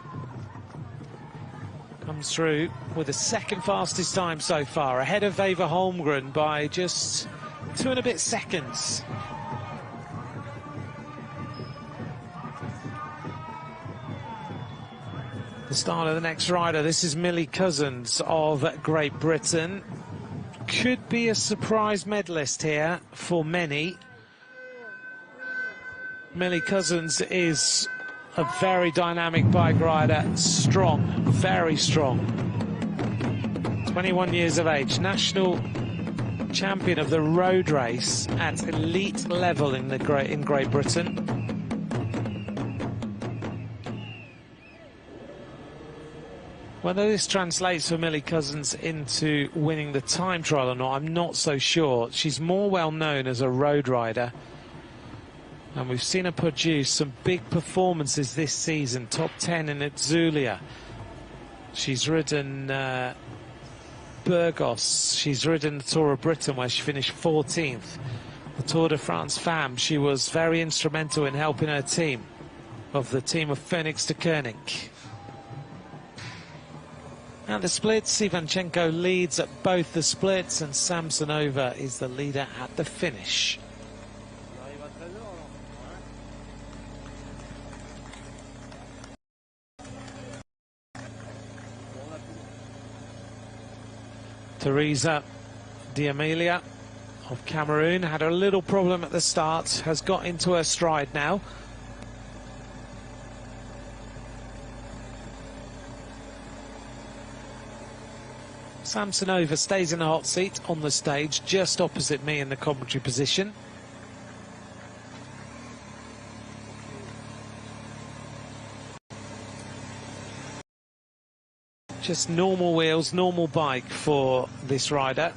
Comes through with the second fastest time so far, ahead of Eva Holmgren by just 2 and a bit seconds. The start of the next rider. This is Millie Cousins of Great Britain. Could be a surprise medalist here for many. Millie Cousins is a very dynamic bike rider, strong, very strong. 21 years of age, national champion of the road race at elite level in Great Britain. Whether this translates for Millie Cousins into winning the time trial or not, I'm not so sure. She's more well known as a road rider, and we've seen her produce some big performances this season. Top 10 in Etzulia. She's ridden Burgos. She's ridden the Tour of Britain, where she finished 14th. The Tour de France Femme. She was very instrumental in helping her team, of the team of Phoenix de Koenig. At the splits, Ivanchenko leads at both the splits, and Samsonova is the leader at the finish. Teresa D'Amelia of Cameroon had a little problem at the start, has got into her stride now. Samsonova stays in the hot seat on the stage, just opposite me in the commentary position. Just normal wheels, normal bike for this rider.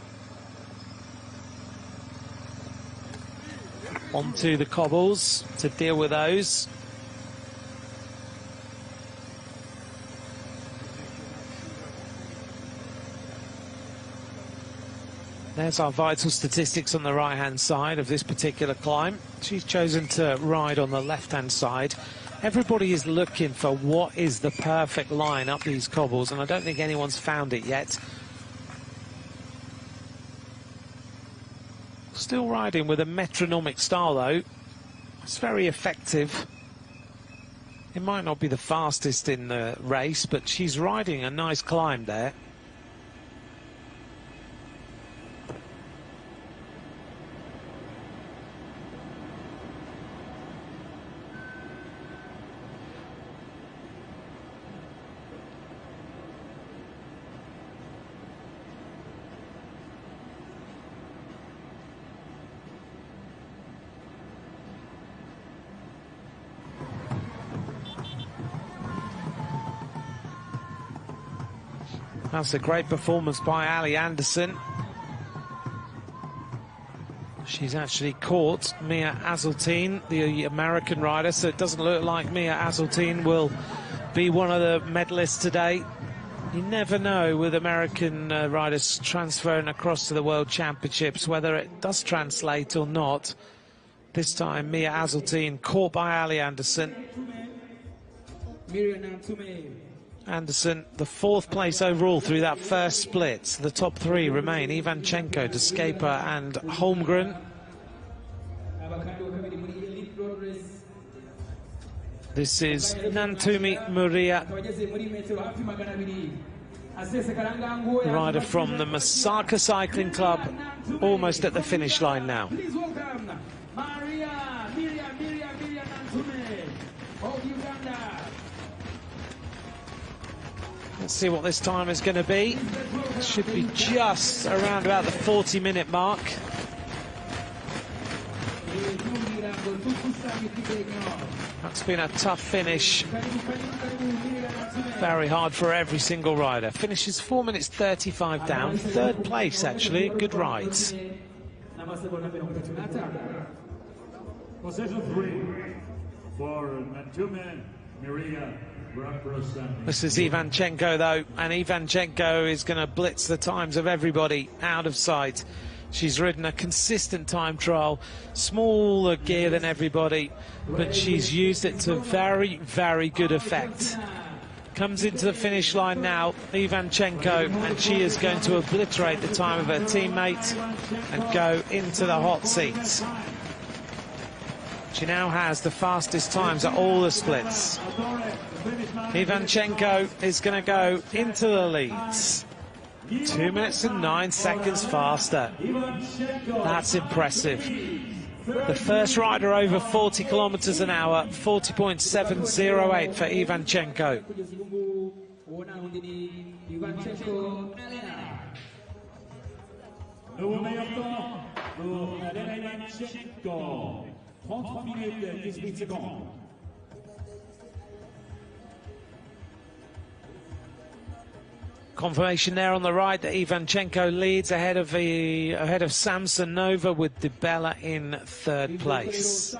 Onto the cobbles to deal with those. There's our vital statistics on the right-hand side of this particular climb. She's chosen to ride on the left-hand side Everybody is looking for what is the perfect line up these cobbles, and I don't think anyone's found it yet. Still riding with a metronomic style, though. It's very effective. It might not be the fastest in the race, but she's riding a nice climb there. That's a great performance by Ali Anderson. She's actually caught Mia Azzeltine, the American rider, so it doesn't look like Mia Azzeltine will be one of the medalists today. You never know with American riders transferring across to the World Championships whether it does translate or not. This time Mia Azzeltine caught by Ali Anderson. Anderson, the 4th place overall through that first split. The top 3 remain Ivanchenko, Descaper and Holmgren. This is Nantumi Muria, rider from the Masaka Cycling Club, almost at the finish line now. Let's see what this time is going to be. It should be just around about the 40-minute mark. That's been a tough finish. Very hard for every single rider. Finishes 4 minutes 35 down. 3rd place, actually. Good rides. Position 3 for Nantumi Muria. This is Ivanchenko, though, and Ivanchenko is going to blitz the times of everybody out of sight. She's ridden a consistent time trial, smaller gear than everybody, but she's used it to very, very good effect. Comes into the finish line now, Ivanchenko, and she is going to obliterate the time of her teammate and go into the hot seats. She now has the fastest times at all the splits. Ivanchenko is going to go into the leads. 2 minutes and 9 seconds faster. That's impressive. The first rider over 40 kilometers an hour, 40.708 for Ivanchenko. Confirmation there on the right that Ivanchenko leads ahead of Samson Nova, with DiBella in 3rd place.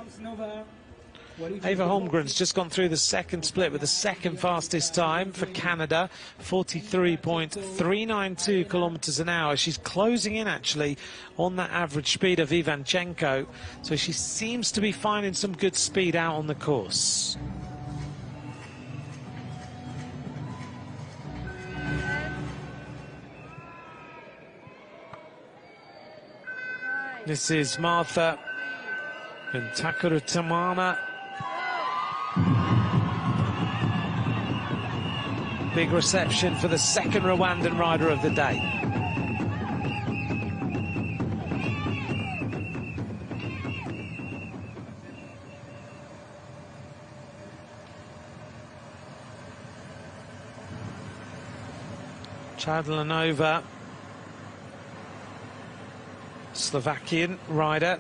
Ava Holmgren's just gone through the 2nd split with the 2nd fastest time for Canada, 43.392 kilometers an hour. She's closing in actually on that average speed of Ivanchenko, so she seems to be finding some good speed out on the course. This is Martha Bentakurutamana. Big reception for the 2nd Rwandan rider of the day. Chadlanova, Slovakian rider.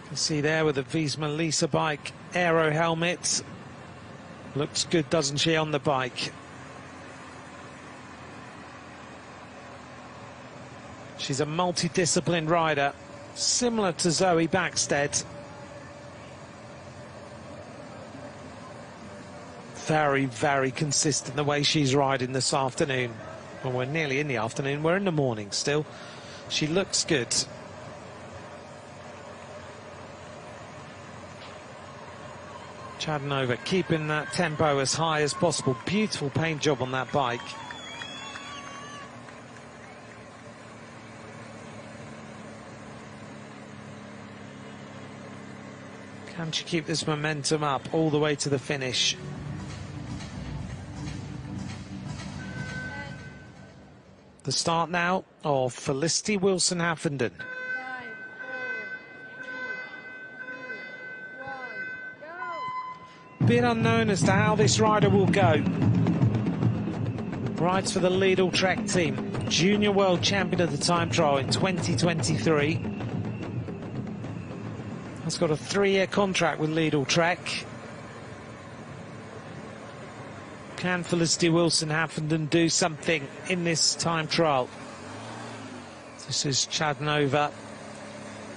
You can see there with the Visma Lisa bike, aero helmet. Looks good, doesn't she, on the bike? She's a multidisciplined rider, similar to Zoe Backstead. Very, very consistent the way she's riding this afternoon. Well, we're nearly in the afternoon, we're in the morning still. She looks good. Chadnova keeping that tempo as high as possible. Beautiful paint job on that bike. Can she keep this momentum up all the way to the finish? The start now of Felicity Wilson-Haffenden. Bit unknown as to how this rider will go. Rides for the Lidl Trek team. Junior world champion of the time trial in 2023. Has got a 3-year contract with Lidl Trek. Can Felicity Wilson-Haffenden do something in this time trial? This is Chadnova,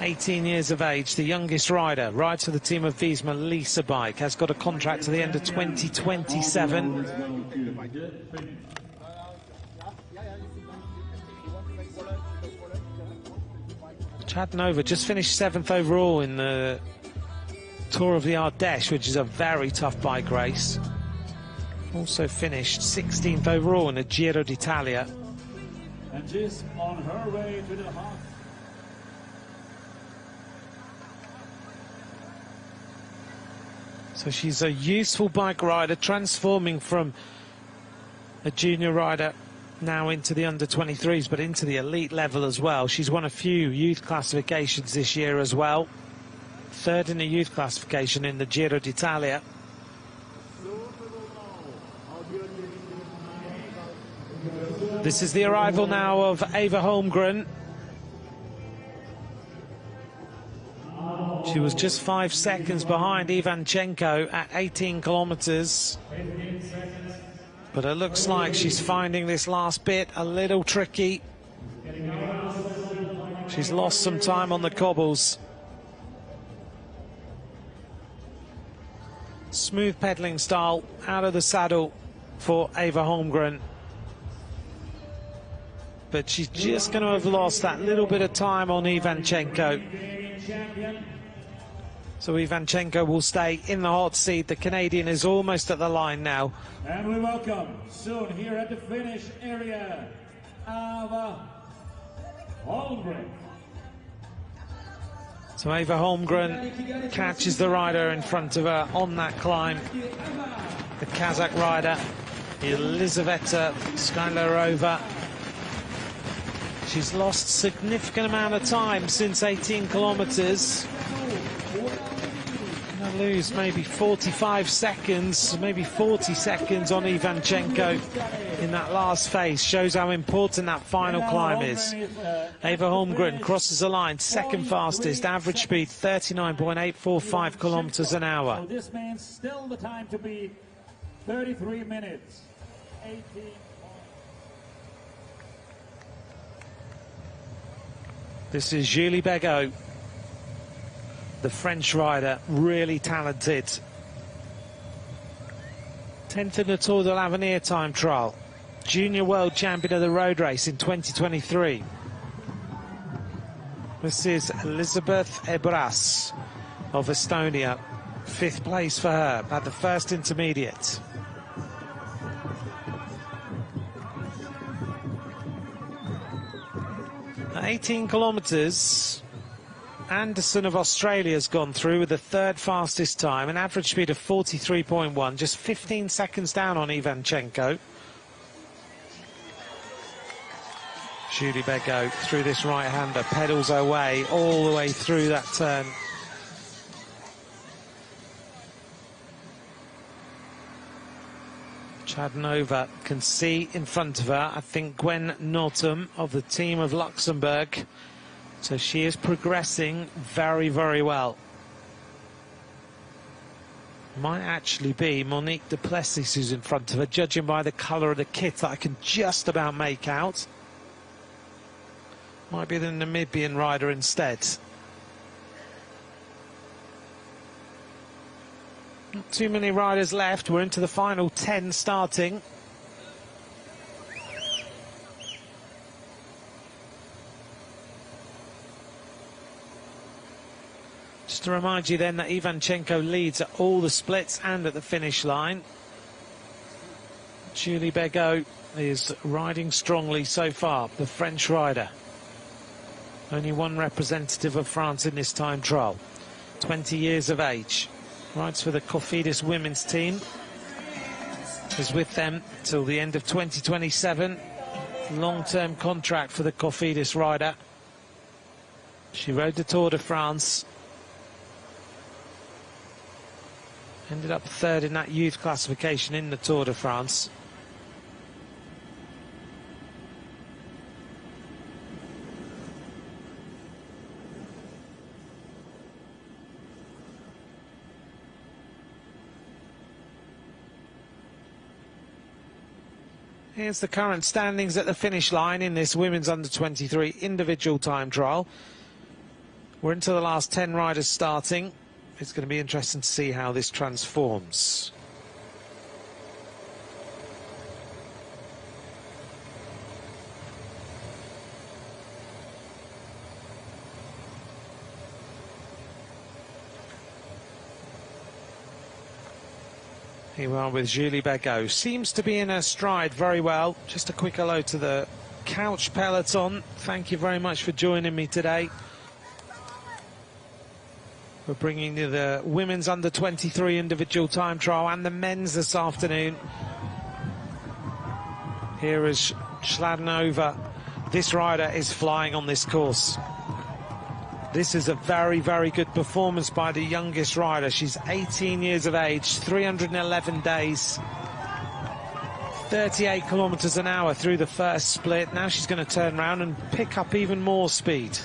18 years of age, the youngest rider. Rides for the team of Visma Lisa bike. Has got a contract to the end of 2027. Chadnova just finished 7th overall in the Tour of the Ardèche, which is a very tough bike race. Also finished 16th overall in the Giro d'Italia. And she's on her way to the half. So she's a useful bike rider, transforming from a junior rider now into the under-23s, but into the elite level as well. She's won a few youth classifications this year as well. 3rd in the youth classification in the Giro d'Italia. This is the arrival now of Eva Holmgren. She was just 5 seconds behind Ivanchenko at 18 kilometers. But it looks like she's finding this last bit a little tricky. She's lost some time on the cobbles. Smooth pedaling style out of the saddle for Eva Holmgren. But she's just going to have lost that little bit of time on Ivanchenko. So Ivanchenko will stay in the hot seat. The Canadian is almost at the line now. And we welcome soon here at the finish area, Eva Holmgren. So Eva Holmgren catches the rider in front of her on that climb. The Kazakh rider, Elizaveta Skylarova. She's lost a significant amount of time since 18 kilometers. Gonna lose maybe 45 seconds, maybe 40 seconds on Ivanchenko in that last phase. Shows how important that final climb is. Eva Holmgren crosses the line, 2nd fastest, average speed 39.845 kilometers an hour. So this means still the time to be 33 minutes, 18. This is Julie Begot, the French rider, really talented. 10th in the Tour de l'Avenir time trial. Junior world champion of the road race in 2023. This is Elizabeth Ebras of Estonia. 5th place for her at the first intermediate. At 18 kilometers, Anderson of Australia has gone through with the 3rd fastest time, an average speed of 43.1, just 15 seconds down on Ivanchenko. Julie Begot through this right-hander, pedals her way all the way through that turn. Chadnova can see in front of her, I think, Gwen Norton of the team of Luxembourg. So she is progressing very, very well. Might actually be Monique Duplessis who's in front of her, judging by the colour of the kit that I can just about make out. Might be the Namibian rider instead. Not too many riders left. We're into the final 10 starting. Just to remind you then that Ivanchenko leads at all the splits and at the finish line. Julie Begot is riding strongly so far, the French rider. Only one representative of France in this time trial. 20 years of age. Rides for the Cofidis women's team. Is with them till the end of 2027. Long-term contract for the Cofidis rider. She rode the Tour de France. Ended up third in that youth classification in the Tour de France. Here's the current standings at the finish line in this women's under-23 individual time trial. We're into the last 10 riders starting. It's going to be interesting to see how this transforms. Here we are with Julie Begot. Seems to be in her stride very well. Just a quick hello to the couch peloton. Thank you very much for joining me today. We're bringing you the women's under-23 individual time trial and the men's this afternoon. Here is Schladnova. This rider is flying on this course. This is a very, very good performance by the youngest rider. She's 18 years of age, 311 days, 38 kilometers an hour through the first split. Now she's going to turn around and pick up even more speed.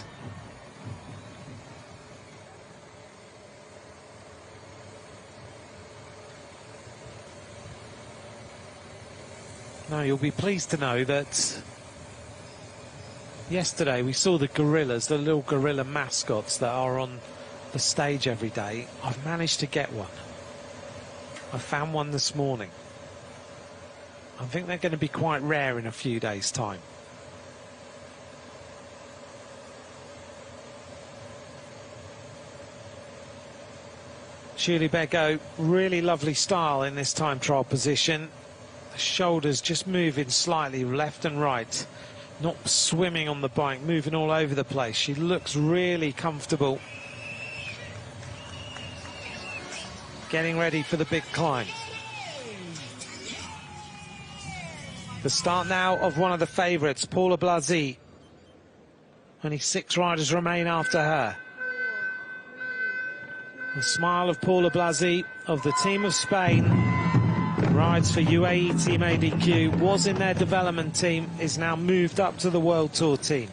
Now you'll be pleased to know that yesterday we saw the gorillas, the little gorilla mascots that are on the stage every day. I've managed to get one. I found one this morning. I think they're going to be quite rare in a few days' time. Julie Begot, really lovely style in this time trial position. The shoulders just moving slightly left and right. Not swimming on the bike, moving all over the place. She looks really comfortable. Getting ready for the big climb. The start now of one of the favourites, Paula Blasi. Only 6 riders remain after her. The smile of Paula Blasi of the team of Spain. Rides for UAE Team ADQ, was in their development team, is now moved up to the World Tour team.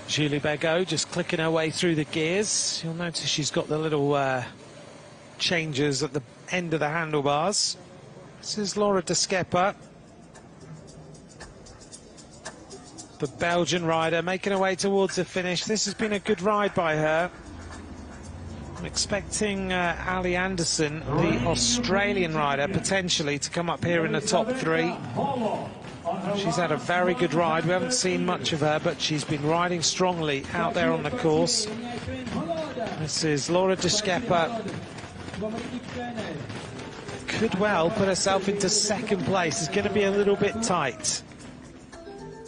Julie Begot just clicking her way through the gears. You'll notice she's got the little changes at the end of the handlebars. This is Laura de Schepper, the Belgian rider, making her way towards the finish. This has been a good ride by her. I'm expecting Ali Anderson, the Australian rider, potentially to come up here in the top 3. She's had a very good ride. We haven't seen much of her, but she's been riding strongly out there on the course. This is Laura de Schepper. Could well put herself into second place. It's going to be a little bit tight.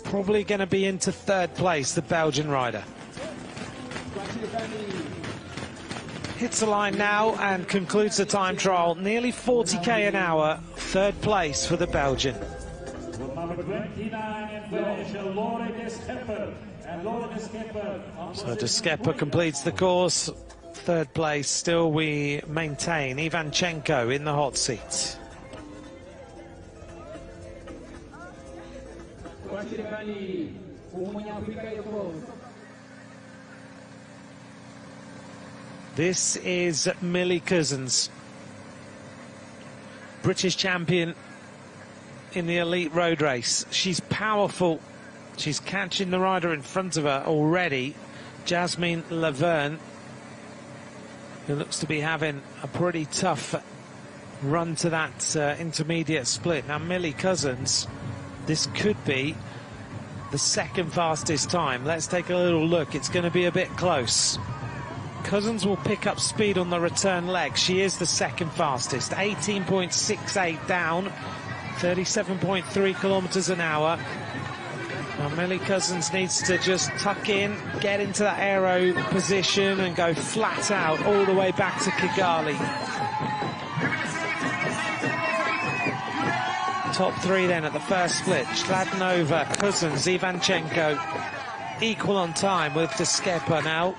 Probably going to be into third place, the Belgian rider. Hits the line now and concludes the time trial. Nearly 40k an hour, third place for the Belgian. So de Schepper completes the course. Third place, still we maintain Ivanchenko in the hot seat. This is Millie Cousins, British champion in the elite road race. She's powerful. She's catching the rider in front of her already, Jasmine Laverne, who looks to be having a pretty tough run to that intermediate split. Now Millie Cousins, this could be the second fastest time. Let's take a little look. It's going to be a bit close. Cousins will pick up speed on the return leg. She is the second fastest. 18.68 down, 37.3 kilometers an hour. Now Millie Cousins needs to just tuck in, get into that aero position and go flat out all the way back to Kigali. Top three then at the first split. Chladnova, Cousins, Ivanchenko equal on time with Deskepa now.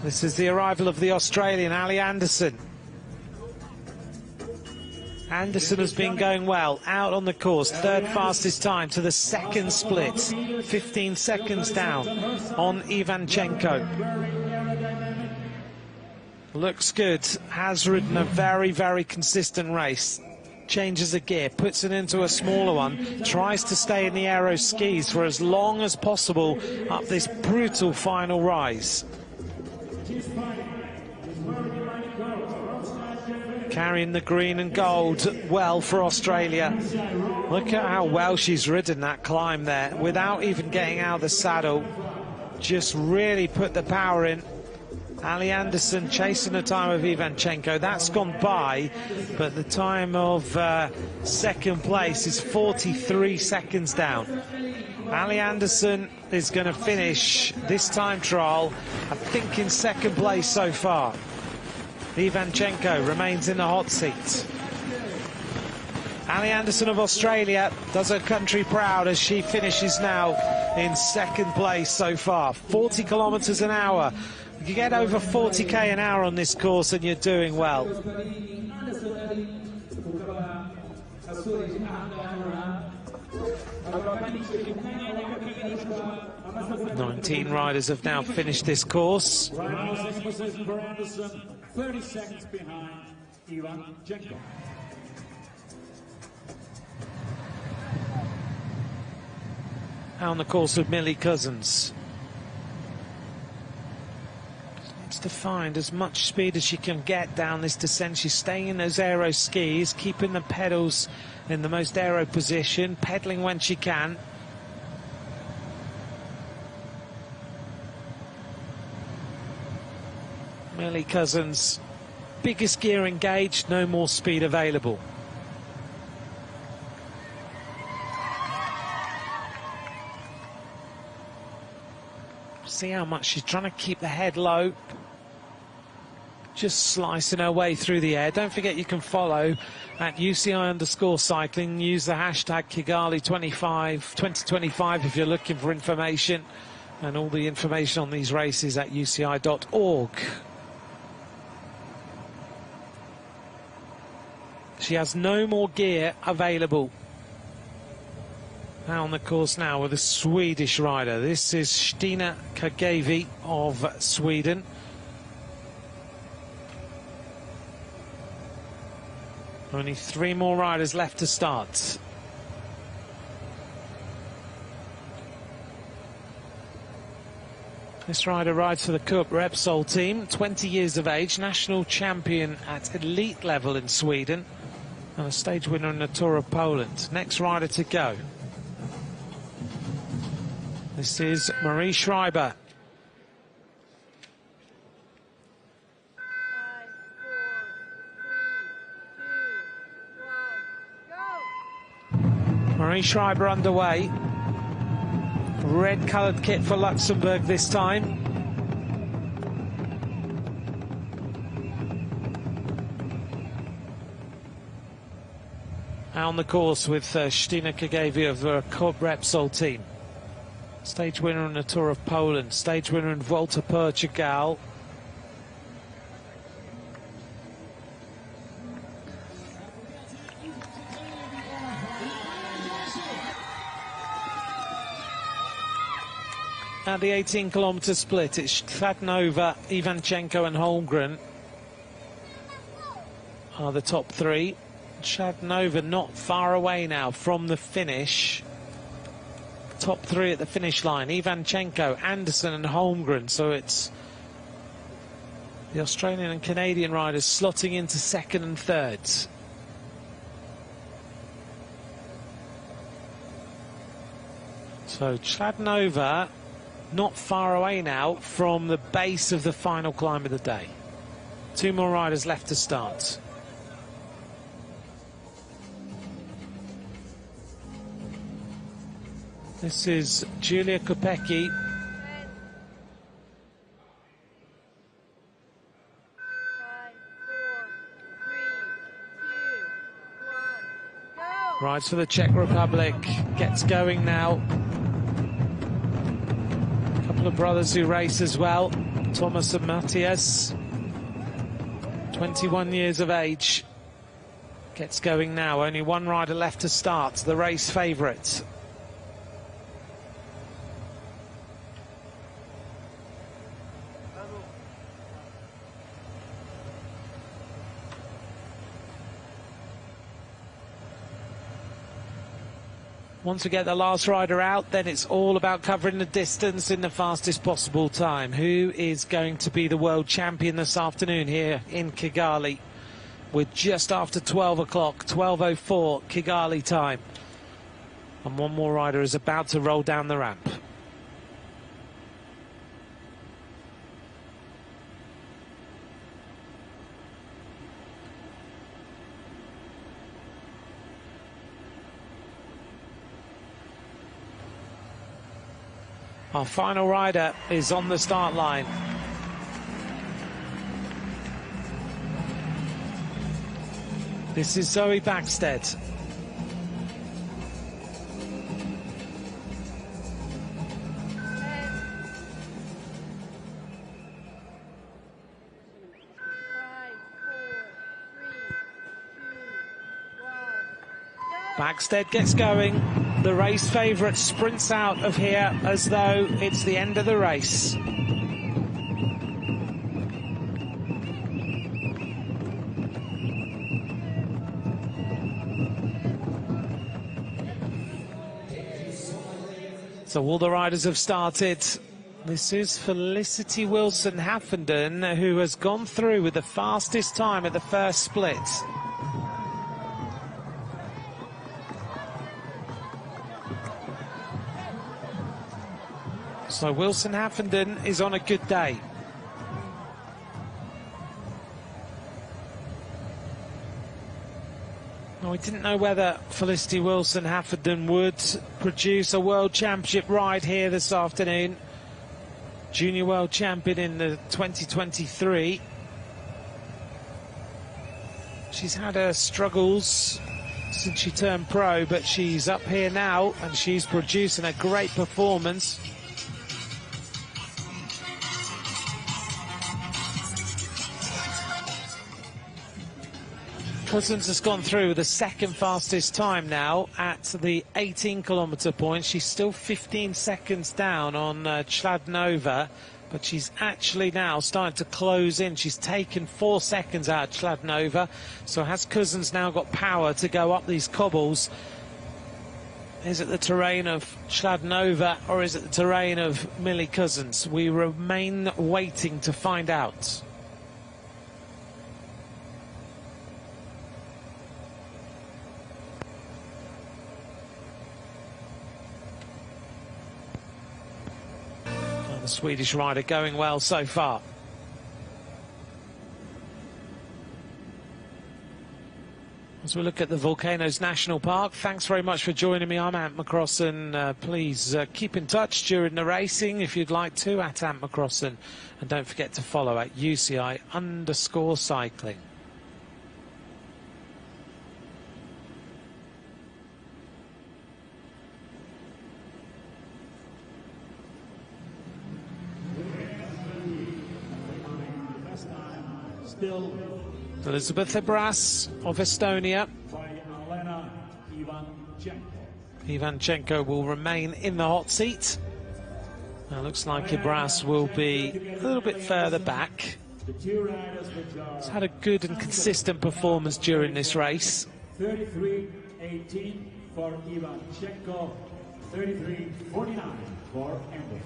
This is the arrival of the Australian, Ali Anderson. Anderson has been going well, out on the course, third fastest time to the second split, 15 seconds down on Ivanchenko. Looks good, has ridden a very, very consistent race. Changes a gear, puts it into a smaller one, tries to stay in the aero skis for as long as possible up this brutal final rise. Carrying the green and gold well for Australia. Look at how well she's ridden that climb there without even getting out of the saddle. Just really put the power in. Ali Anderson chasing the time of Ivanchenko. That's gone by, but the time of second place is 43 seconds down. Ali Anderson is going to finish this time trial, I think, in second place so far. Ivanchenko remains in the hot seat. Ali Anderson of Australia does her country proud as she finishes now in second place so far. 40 kilometers an hour. You get over 40k an hour on this course and you're doing well. 19 riders have now finished this course. 30 seconds behind Ivanchenko. On the course with Millie Cousins. Needs to find as much speed as she can get down this descent. She's staying in those aero skis, keeping the pedals in the most aero position, pedaling when she can. Millie Cousins, biggest gear engaged, no more speed available. See how much she's trying to keep the head low. Just slicing her way through the air. Don't forget you can follow at UCI_cycling. Use the hashtag Kigali2025 if you're looking for information. And all the information on these races at UCI.org. She has no more gear available. Now on the course now with a Swedish rider. This is Stina Kagavi of Sweden. Only 3 more riders left to start. This rider rides for the Kuri Repsol team, 20 years of age, national champion at elite level in Sweden, and a stage winner in the Tour of Poland. Next rider to go. This is Marie Schreiber. 5, 4, 3, 2, 1, go! Marie Schreiber underway. Red-coloured kit for Luxembourg this time. On the course with Stina Kagavi of the Kuri Repsol team. Stage winner in the Tour of Poland, stage winner in Volta Portugal. At the 18-kilometre split, it's Chladnova, Ivanchenko and Holmgren are the top 3. Chladnova not far away now from the finish. Top 3 at the finish line. Ivanchenko, Anderson and Holmgren. So it's The Australian and Canadian riders slotting into second and third. So Chladnova not far away now from the base of the final climb of the day. 2 more riders left to start. This is Julia Kopecky. Rides for the Czech Republic, gets going now. A couple of brothers who race as well, Thomas and Matthias. 21 years of age. Gets going now, only 1 rider left to start, the race favourite. Once we get the last rider out, then it's all about covering the distance in the fastest possible time. Who is going to be the world champion this afternoon here in Kigali? We're just after 12 o'clock, 12:04 Kigali time. And 1 more rider is about to roll down the ramp. Our final rider is on the start line. This is Zoe Backstead. Backstead gets going. The race favourite sprints out of here as though it's the end of the race. So all the riders have started. This is Felicity Wilson-Haffenden, who has gone through with the fastest time at the first split. So Wilson-Haffenden is on a good day. Now, we didn't know whether Felicity Wilson-Haffenden would produce a World Championship ride here this afternoon. Junior World Champion in the 2023. She's had her struggles since she turned pro, but she's up here now and she's producing a great performance. Cousins has gone through with the second fastest time now at the 18-kilometre point. She's still 15 seconds down on Chladnova, but she's actually now starting to close in. She's taken 4 seconds out of Chladnova, so has Cousins now got power to go up these cobbles? Is it the terrain of Chladnova or is it the terrain of Millie Cousins? We remain waiting to find out. The Swedish rider going well so far. As we look at the Volcanoes National Park, thanks very much for joining me. I'm Ant McCrossan. Please keep in touch during the racing if you'd like to, at Ant McCrossan. And don't forget to follow at UCI_cycling. Elizabeth Ibras of Estonia. Ivanchenko will remain in the hot seat. Now looks like Ibras will be a little bit further back. He's had a good and consistent performance during this race. 33:18 for Ivanchenko, 33:49 for Amber.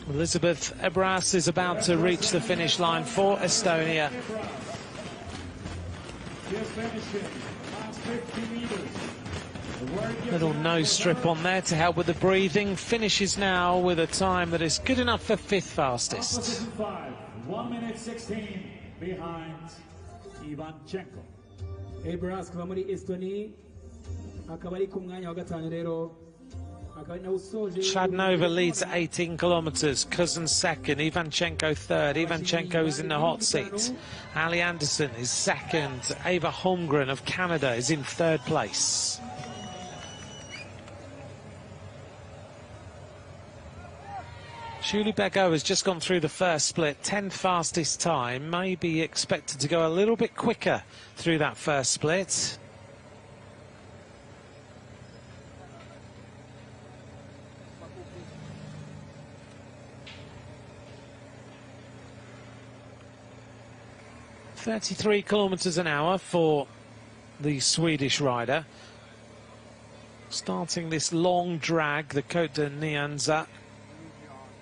Elizabeth Ebras is about to reach the finish line for Estonia. Just finishing, last 50 meters. Little nose strip on there to help with the breathing. Finishes now with a time that is good enough for 5th fastest. Position 5, 1 minute 16 behind Ivanchenko. Ebras kuva muri Estonia akaba ari ku mwanya wa gatanu rero. Chladnova leads at 18 kilometres, Cousin second, Ivanchenko third. Ivanchenko is in the hot seat. Ali Anderson is second. Ava Holmgren of Canada is in 3rd place. Julie Begot has just gone through the first split, 10th fastest time, may be expected to go a little bit quicker through that first split. .33 kilometres an hour for the Swedish rider. Starting this long drag, the Côte de Nyanza.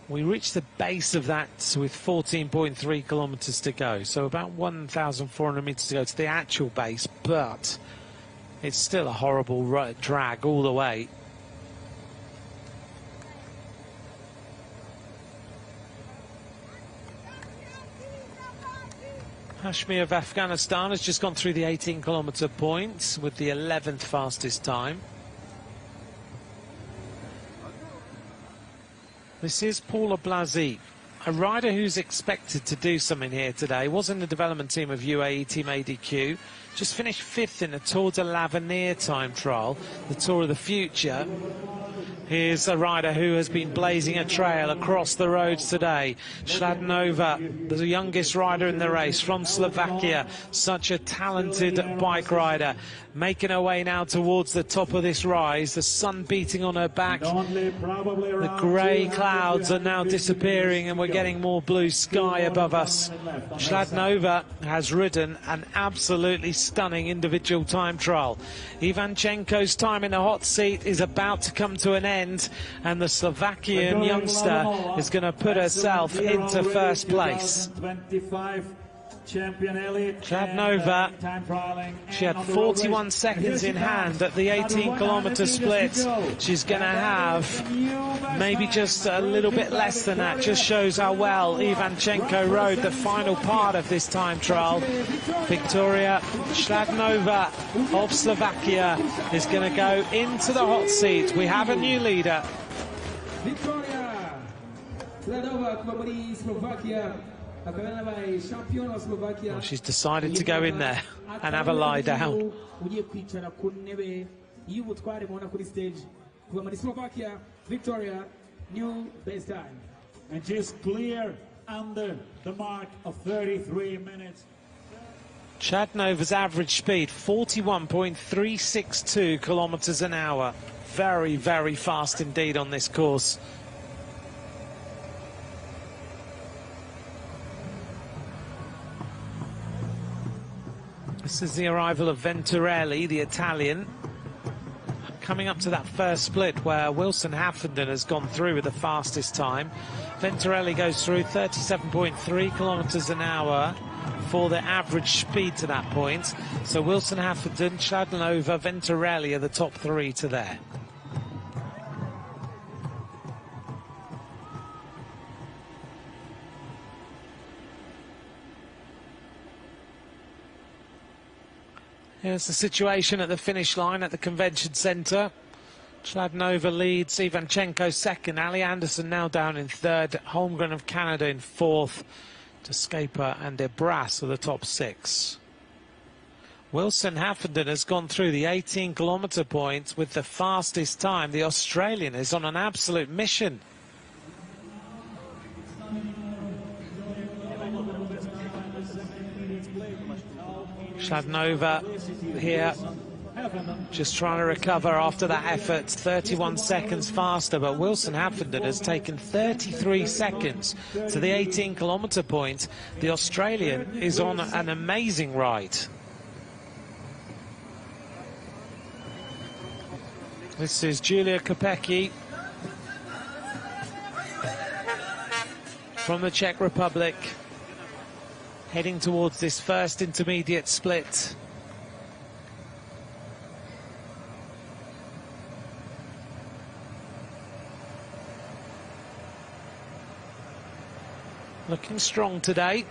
We reached the base of that with 14.3 kilometres to go, so about 1,400 metres to go to the actual base, but it's still a horrible drag all the way. Hashmi of Afghanistan has just gone through the 18-kilometre point with the 11th fastest time. This is Paula Blasi, a rider who's expected to do something here today. Was in the development team of UAE Team ADQ. Just finished 5th in the Tour de l'Avenir time trial, the Tour of the Future. Here's a rider who has been blazing a trail across the roads today. Chladnova, the youngest rider in the race from Slovakia. Such a talented bike rider. Making her way now towards the top of this rise. The sun beating on her back. The grey clouds are now disappearing and we're getting more blue sky above us. Chladnova has ridden an absolutely stunning individual time trial. Ivanchenko's time in the hot seat is about to come to an end, and the Slovakian youngster is going to put herself into 1st place. Chladnova, she had 41 seconds in hand at the 18-kilometre split. She's going to have maybe just a little bit less than that. Just shows how well Ivanchenko rode the final part of this time trial. Victoria Chladnova of Slovakia is going to go into the hot seat. We have a new leader. Victoria Chladnova, Slovakia. Well, she's decided to go in there and have a lie down. Victoria, new best time. And she's clear under the mark of 33 minutes. Chladnova's average speed, 41.362 kilometres an hour. Very, very fast indeed on this course. This is the arrival of Venturelli, the Italian, coming up to that first split where Wilson Haffenden has gone through with the fastest time. Venturelli goes through 37.3 kilometres an hour for the average speed to that point. So Wilson Haffenden, Chladnova, Venturelli are the top 3 to there. Here's the situation at the finish line at the convention centre. Chladnova leads, Ivanchenko second, Ali Anderson now down in 3rd, Holmgren of Canada in 4th, Descaper and Ebras are the top 6. Wilson Haffenden has gone through the 18-kilometre point with the fastest time. The Australian is on an absolute mission. Chladnova here, just trying to recover after that effort, 31 seconds faster, but Wilson Haffenden has taken 33 seconds to the 18-kilometre point. The Australian is on an amazing ride. This is Julia Kopecky. from the Czech Republic, heading towards this first intermediate split. Looking strong today.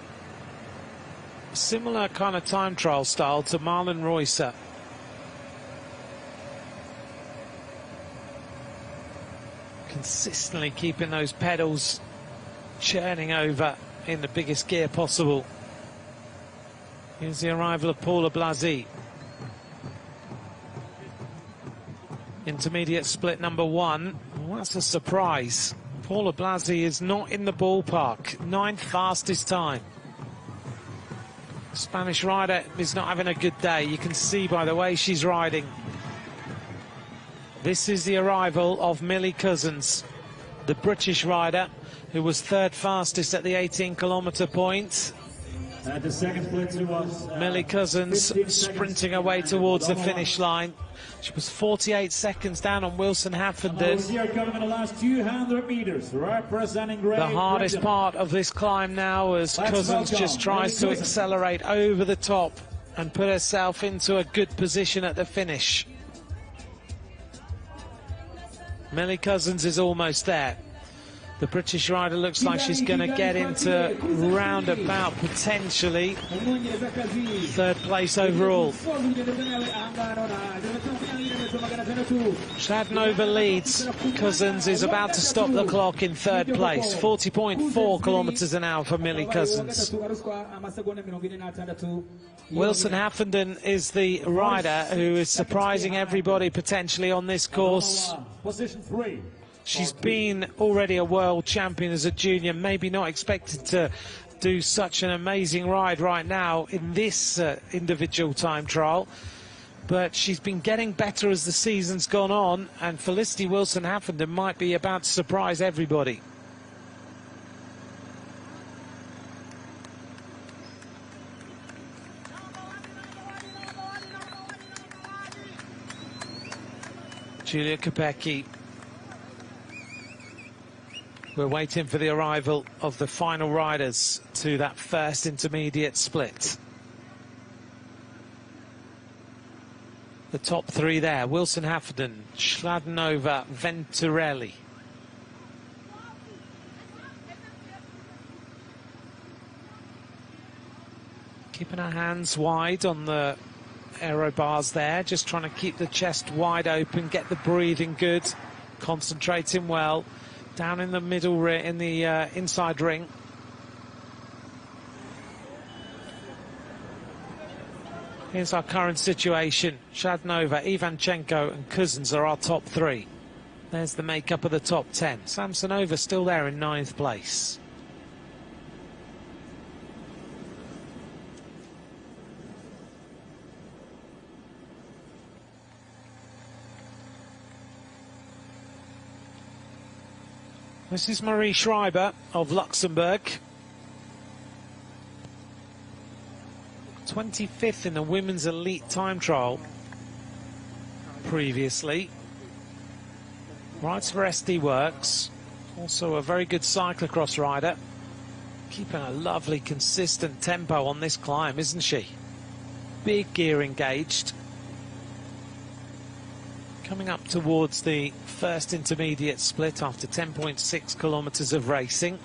Similar kind of time trial style to Marlon Reusser. Consistently keeping those pedals churning over in the biggest gear possible. Here's the arrival of Paula Blasi. Intermediate split number 1. Well, that's a surprise. Paula Blasi is not in the ballpark. 9th fastest time. Spanish rider is not having a good day. You can see by the way she's riding. This is the arrival of Millie Cousins, the British rider who was 3rd fastest at the 18-kilometre point. At the second split, she was Millie Cousins sprinting away towards the finish line. She was 48 seconds down on Wilson Haffenden. Coming in the last 200 meters, representing the hardest part of this climb now, as Cousins just tries to accelerate over the top and put herself into a good position at the finish. Millie Cousins is almost there. The British rider looks like she's going to get into roundabout, potentially 3rd place overall. Shadnova leads. Cousins is about to stop the clock in 3rd place. 40.4 kilometres an hour for Millie Cousins. Wilson Haffenden is the rider who is surprising everybody potentially on this course. Position 3. She's been already a world champion as a junior, maybe not expected to do such an amazing ride right now in this individual time trial. But she's been getting better as the season's gone on, and Felicity Wilson-Haffenden might be about to surprise everybody. Julia Kopecky. We're waiting for the arrival of the final riders to that first intermediate split. The top 3 there: Wilson Haffenden, Schladnova, Venturelli. Keeping our hands wide on the aero bars there, just trying to keep the chest wide open, get the breathing good, concentrating well. Down in the middle, in the inside ring. Here's our current situation. Shadnova, Ivanchenko and Cousins are our top 3. There's the makeup of the top 10. Samsonova still there in 9th place. This is Marie Schreiber of Luxembourg. 25th in the women's elite time trial previously. Rides for SD Works. Also a very good cyclocross rider. Keeping a lovely consistent tempo on this climb, isn't she? Big gear engaged. Coming up towards the first intermediate split after 10.6 kilometres of racing.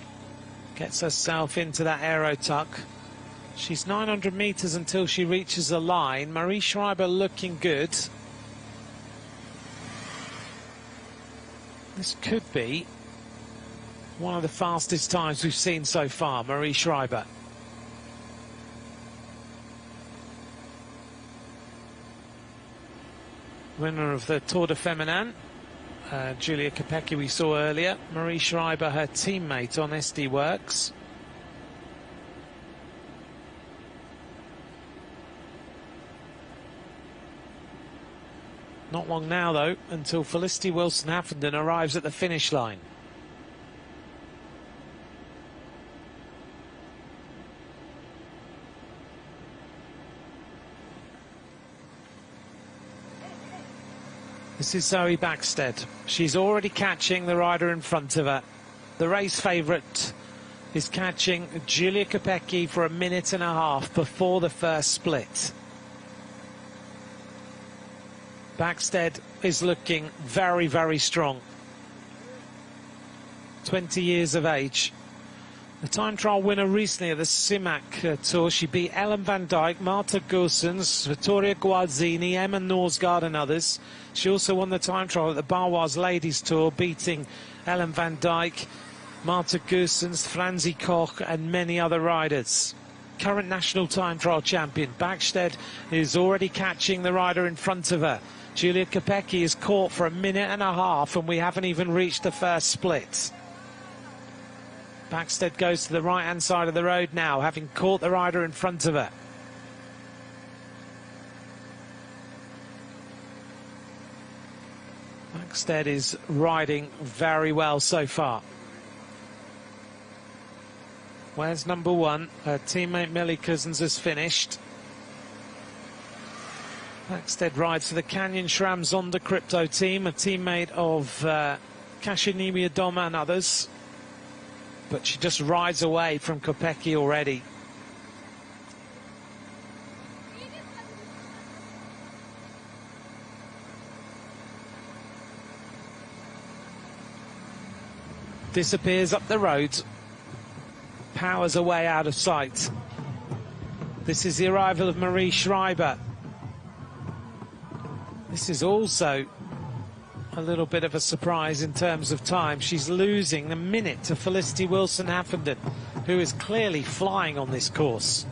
Gets herself into that aero tuck. She's 900 metres until she reaches the line. Marie Schreiber looking good. This could be one of the fastest times we've seen so far, Marie Schreiber. Winner of the Tour de Feminin, Julia Kopecky we saw earlier. Marie Schreiber, her teammate on SD Works. Not long now, though, until Felicity Wilson-Haffenden arrives at the finish line. This is Zoe Backstead. She's already catching the rider in front of her. The race favourite is catching Giulia Capecchi for 1.5 minutes before the first split. Backstead is looking very, very strong. 20 years of age. The time trial winner recently at the Simac Tour. She beat Ellen van Dijk, Marta Goossens, Vittoria Guazzini, Emma Norsgaard and others. She also won the time trial at the Baloise Ladies Tour, beating Ellen van Dijk, Marta Goossens, Franzi Koch and many other riders. Current national time trial champion. Backstead is already catching the rider in front of her. Giulia Capecchi is caught for 1.5 minutes and we haven't even reached the first split. Backstead goes to the right-hand side of the road now, having caught the rider in front of her. Backstead is riding very well so far. Where's number 1? Her teammate Millie Cousins has finished. Backstead rides for the Canyon Shram Zonda Crypto team, a teammate of Kashinimi Adoma and others. But she just rides away from Capecchi already. Disappears up the road. Powers away out of sight. This is the arrival of Marie Schreiber. This is also a little bit of a surprise in terms of time. She's losing 1 minute to Felicity Wilson-Haffenden, who is clearly flying on this course.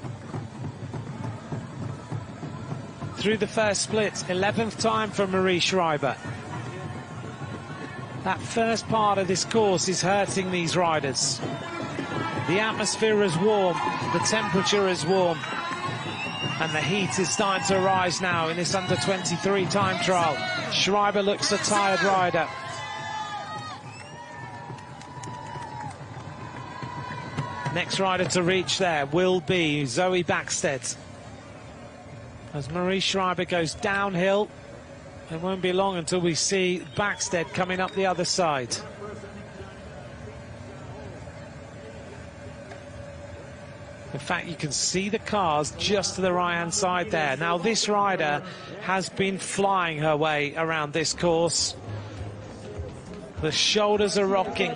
Through the first split, 11th time for Marie Schreiber. That first part of this course is hurting these riders. The atmosphere is warm, the temperature is warm, and the heat is starting to rise now in this under-23 time trial. Schreiber looks a tired rider. Next rider to reach there will be Zoe Backstead. As Marie Schreiber goes downhill, it won't be long until we see Backstead coming up the other side. In fact, you can see the cars just to the right-hand side there. Now, this rider has been flying her way around this course. The shoulders are rocking.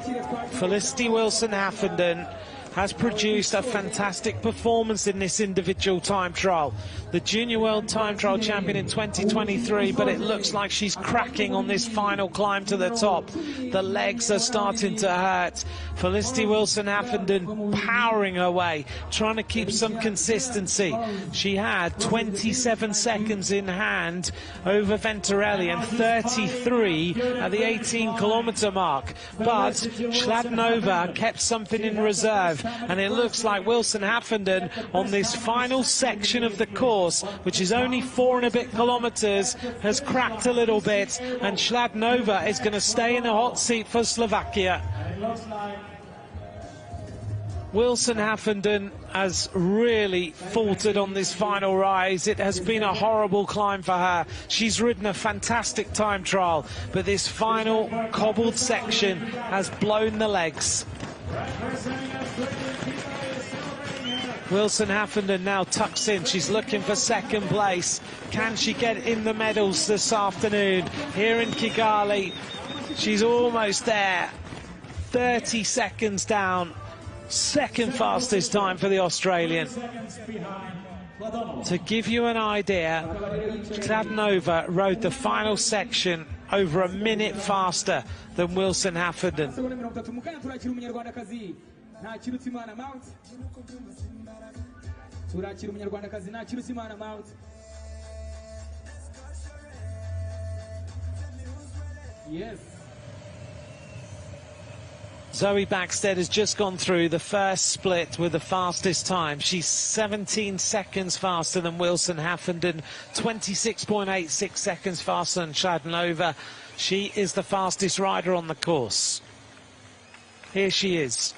Felicity Wilson-Haffenden has produced a fantastic performance in this individual time trial. The Junior World Time Trial Champion in 2023, but it looks like she's cracking on this final climb to the top. The legs are starting to hurt. Felicity Wilson-Haffenden powering her way, trying to keep some consistency. She had 27 seconds in hand over Venturelli and 33 at the 18-kilometre mark. But Schladnova kept something in reserve, and it looks like Wilson-Haffenden on this final section of the course, which is only 4 and a bit kilometres, has cracked a little bit, and Schladnova is going to stay in the hot seat for Slovakia. Wilson-Haffenden has really faltered on this final rise. It has been a horrible climb for her. She's ridden a fantastic time trial, but this final cobbled section has blown the legs. Wilson-Haffenden now tucks in. She's looking for second place. Can she get in the medals this afternoon here in Kigali? She's almost there. 30 seconds down. Second fastest time for the Australian. To give you an idea, Schladnova rode the final section over 1 minute faster than Wilson-Haffenden. Yes. Zoe Backstead has just gone through the first split with the fastest time. She's 17 seconds faster than Wilson-Haffenden, 26.86 seconds faster than Schladnova. She is the fastest rider on the course. Here she is.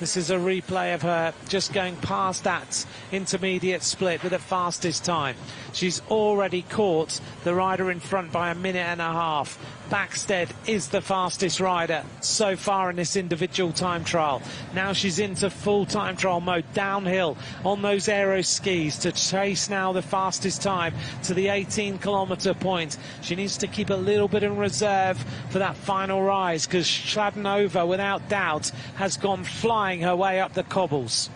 This is a replay of her just going past that intermediate split with the fastest time. She's already caught the rider in front by 1.5 minutes. Backstead is the fastest rider so far in this individual time trial. Now she's into full time trial mode, downhill on those aero skis to chase now the fastest time to the 18-kilometre point. She needs to keep a little bit in reserve for that final rise, because Schladnova, without doubt, has gone flying her way up the cobbles.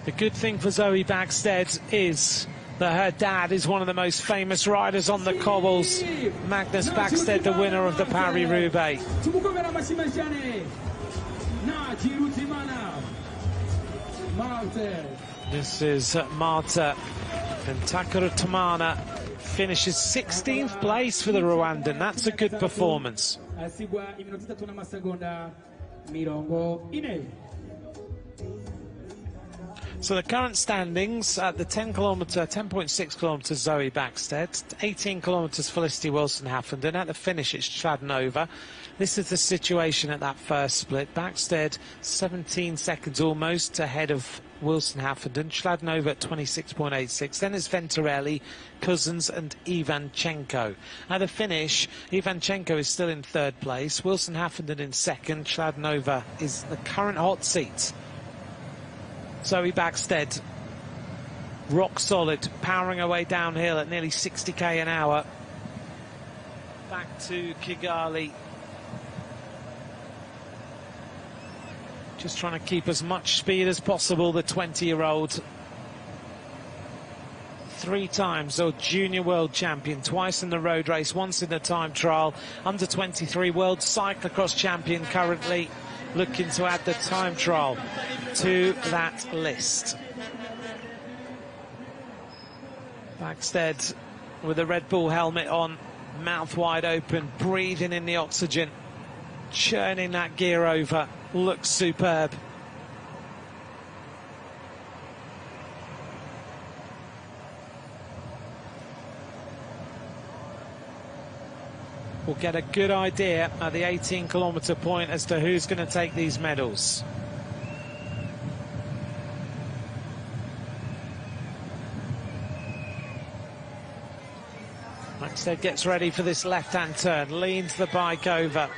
The good thing for Zoe Backstead is that her dad is one of the most famous riders on the cobbles. Magnus Backstead, the winner of the Paris-Roubaix. This is Marta, and Takara Tamana finishes 16th place for the Rwandan. That's a good performance. So the current standings at the 10.6 kilometres, Zoe Backstead, 18 kilometres, Felicity Wilson-Haffenden. At the finish, it's Schladnova. This is the situation at that first split. Backstead 17 seconds almost ahead of Wilson-Haffenden. Schladnova at 26.86. Then it's Venturelli, Cousins and Ivanchenko. At the finish, Ivanchenko is still in third place. Wilson-Haffenden in second. Schladnova is the current hot seat. Zoe Backstead, rock solid, powering her way downhill at nearly 60k an hour. Back to Kigali. Just trying to keep as much speed as possible, the 20-year-old. 3 times junior world champion, twice in the road race, once in the time trial. Under 23 world cyclocross champion currently. Looking to add the time trial to that list. Backstead with a Red Bull helmet on, mouth wide open, breathing in the oxygen, churning that gear over, looks superb. We'll get a good idea at the 18-kilometre point as to who's going to take these medals. Backstead gets ready for this left-hand turn, leans the bike over,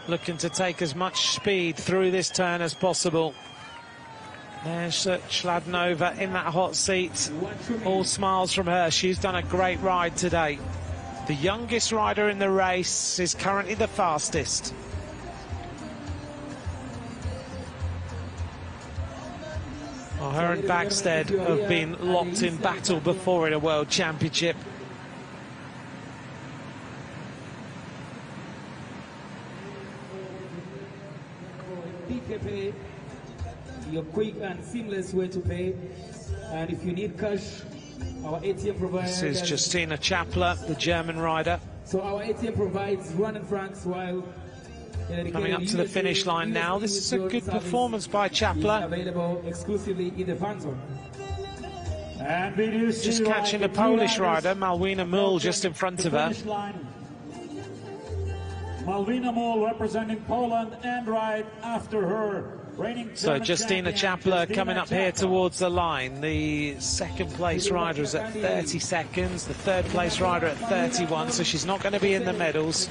looking to take as much speed through this turn as possible. There's Schladnova in that hot seat, all smiles from her. She's done a great ride today. The youngest rider in the race is currently the fastest. Well, her and Backstead have been locked in battle before in a World Championship. PKP, your quick and seamless way to pay. And if you need cash, our ATM provides. This is Justina Chapler, the German rider. So our ATM provides 100 francs while coming up to the finish line now. This is a good performance by Chapler. Available exclusively in the fan zone. And we do see just catching the Polish rider, Malwina Mull, just in front of her. Malwina Mull representing Poland, and right after her, so Justina Chapler coming up here towards the line. The second place rider is at 30 seconds, the third place rider at 31, so she's not going to be in the medals.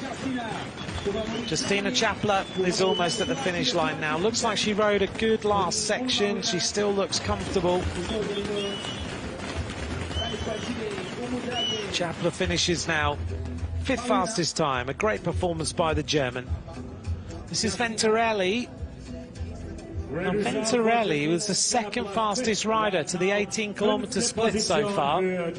Justina Chapler is almost at the finish line now. Looks like she rode a good last section. She still looks comfortable. Chapler finishes now 5th fastest time. A great performance by the German. This is Venturelli. Now, Venturelli was the second fastest rider to the 18-kilometre split so far. And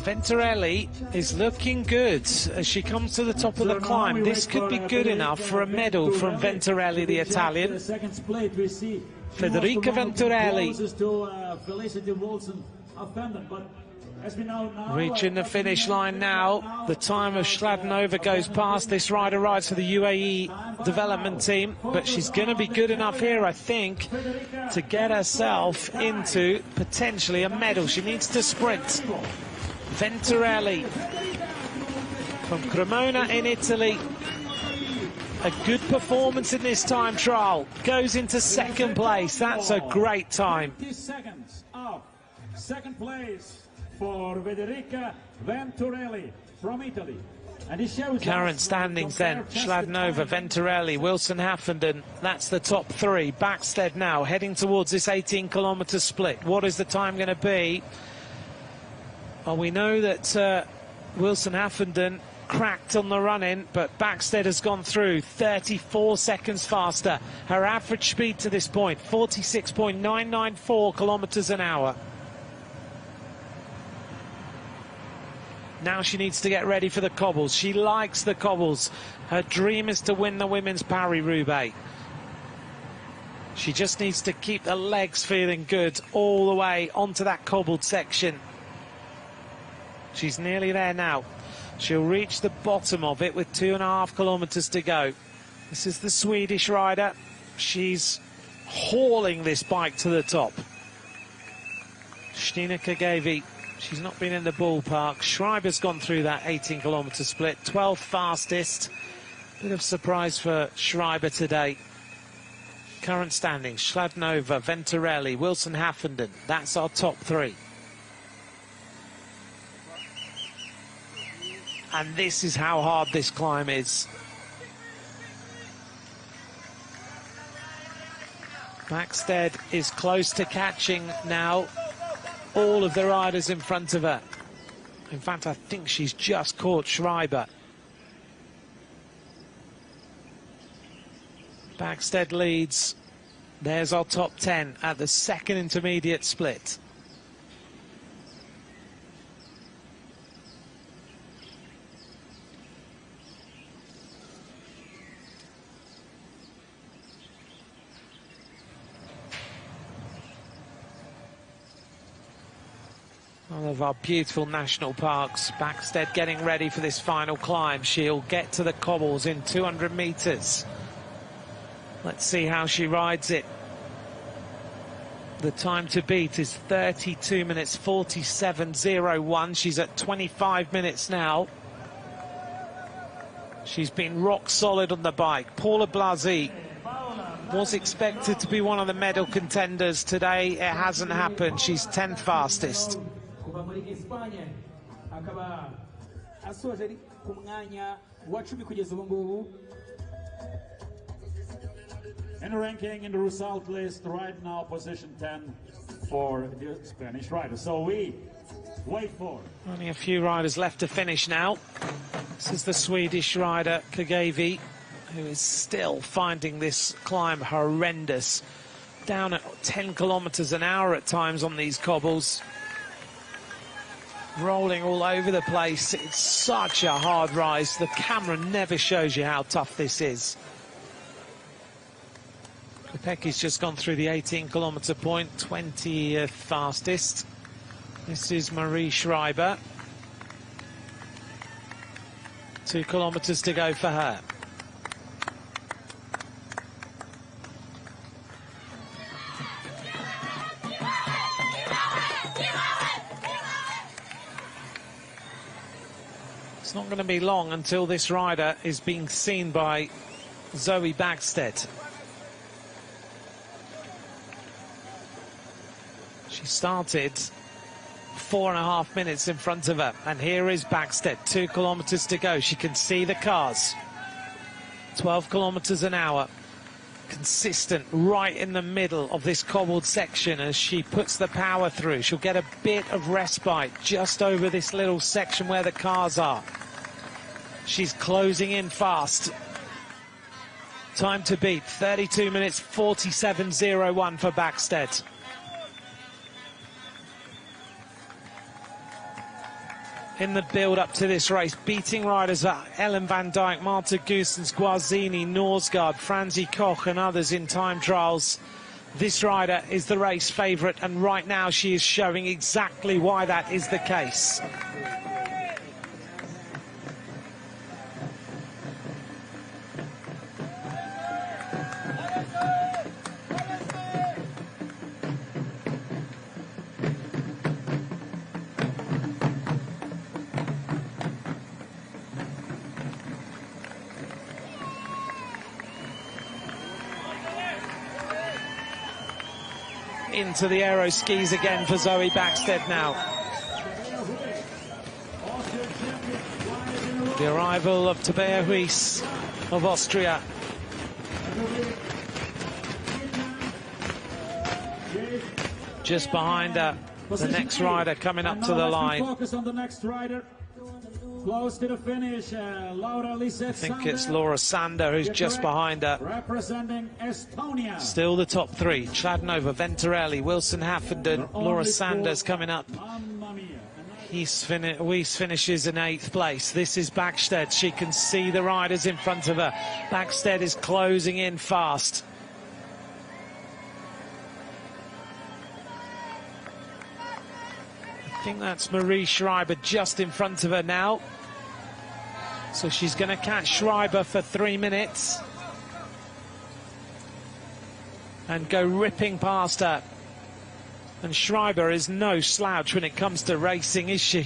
Venturelli is looking good as she comes to the top of the climb. This could be good enough for a medal from Venturelli, the Italian. Federica Venturelli reaching the finish line now. The time of Schladnova goes past. This rider rides for the UAE development team, but she's going to be good enough here, I think, to get herself into potentially a medal. She needs to sprint. Venturelli from Cremona in Italy. A good performance in this time trial. Goes into second place. That's a great time. Second place for Federica Venturelli from Italy. And it shows Current standings then: Schladnova, Venturelli, Wilson Haffenden. That's the top three. Backstead now heading towards this 18-kilometre split. What is the time going to be? Well, we know that Wilson Haffenden cracked on the run-in, but Backstead has gone through 34 seconds faster. Her average speed to this point, 46.994 kilometres an hour. Now she needs to get ready for the cobbles. She likes the cobbles. Her dream is to win the women's Paris-Roubaix. She just needs to keep the legs feeling good all the way onto that cobbled section. She's nearly there now. She'll reach the bottom of it with 2.5 kilometres to go. This is the Swedish rider. She's hauling this bike to the top. Stina Kagavi, she's not been in the ballpark. Schreiber's gone through that 18-kilometre split, 12th fastest. Bit of surprise for Schreiber today. Current standings: Schladnova, Venturelli, Wilson Haffenden. That's our top three. And this is how hard this climb is. Backstead is close to catching now all of the riders in front of her. In fact, I think she's just caught Schreiber. Backstead leads. There's our top 10 at the second intermediate split. One of our beautiful national parks. Backstead getting ready for this final climb. She'll get to the cobbles in 200 metres. Let's see how she rides it. The time to beat is 32 minutes 47.01. She's at 25 minutes now. She's been rock solid on the bike. Paula Blasi was expected to be one of the medal contenders today. It hasn't happened. She's 10th fastest. In the ranking, in the result list right now, position 10 for the Spanish rider. So we wait for. Only a few riders left to finish now. This is the Swedish rider Kagavi, who is still finding this climb horrendous. Down at 10 kilometres an hour at times on these cobbles. Rolling all over the place. It's such a hard rise. The camera never shows you how tough this is. Kopecki's just gone through the 18-kilometre point, 20th fastest. This is Marie Schreiber. 2 kilometres to go for her. It's not going to be long until this rider is being seen by Zoe Backstead. She started 4.5 minutes in front of her, and here is Backstead, 2 kilometres to go. She can see the cars. 12 kilometres an hour, consistent right in the middle of this cobbled section as she puts the power through. She'll get a bit of respite just over this little section where the cars are. She's closing in fast. Time to beat, 32 minutes 47.01 for Backstead. In the build-up to this race, beating riders are Ellen van Dijk, Marta Goossens, Guarzini, Norsgaard, Franzi Koch and others in time trials. This rider is the race favourite, and right now she is showing exactly why that is the case. into the aero skis again for Zoe Backstead now. The arrival of Tabea Huis of Austria. Just behind her, the next rider coming up to the line. Focus on the next rider. Close to the finish, I think it's Laura Sander who's just behind her. Representing Estonia. Still the top three: Chladnova, Venturelli, Wilson Haffenden, Laura Sanders coming up. Huis finishes in 8th place. This is Backstead. She can see the riders in front of her. Backstead is closing in fast. I think that's Marie Schreiber just in front of her now. So she's going to catch Schreiber for 3 minutes and go ripping past her. And Schreiber is no slouch when it comes to racing, is she?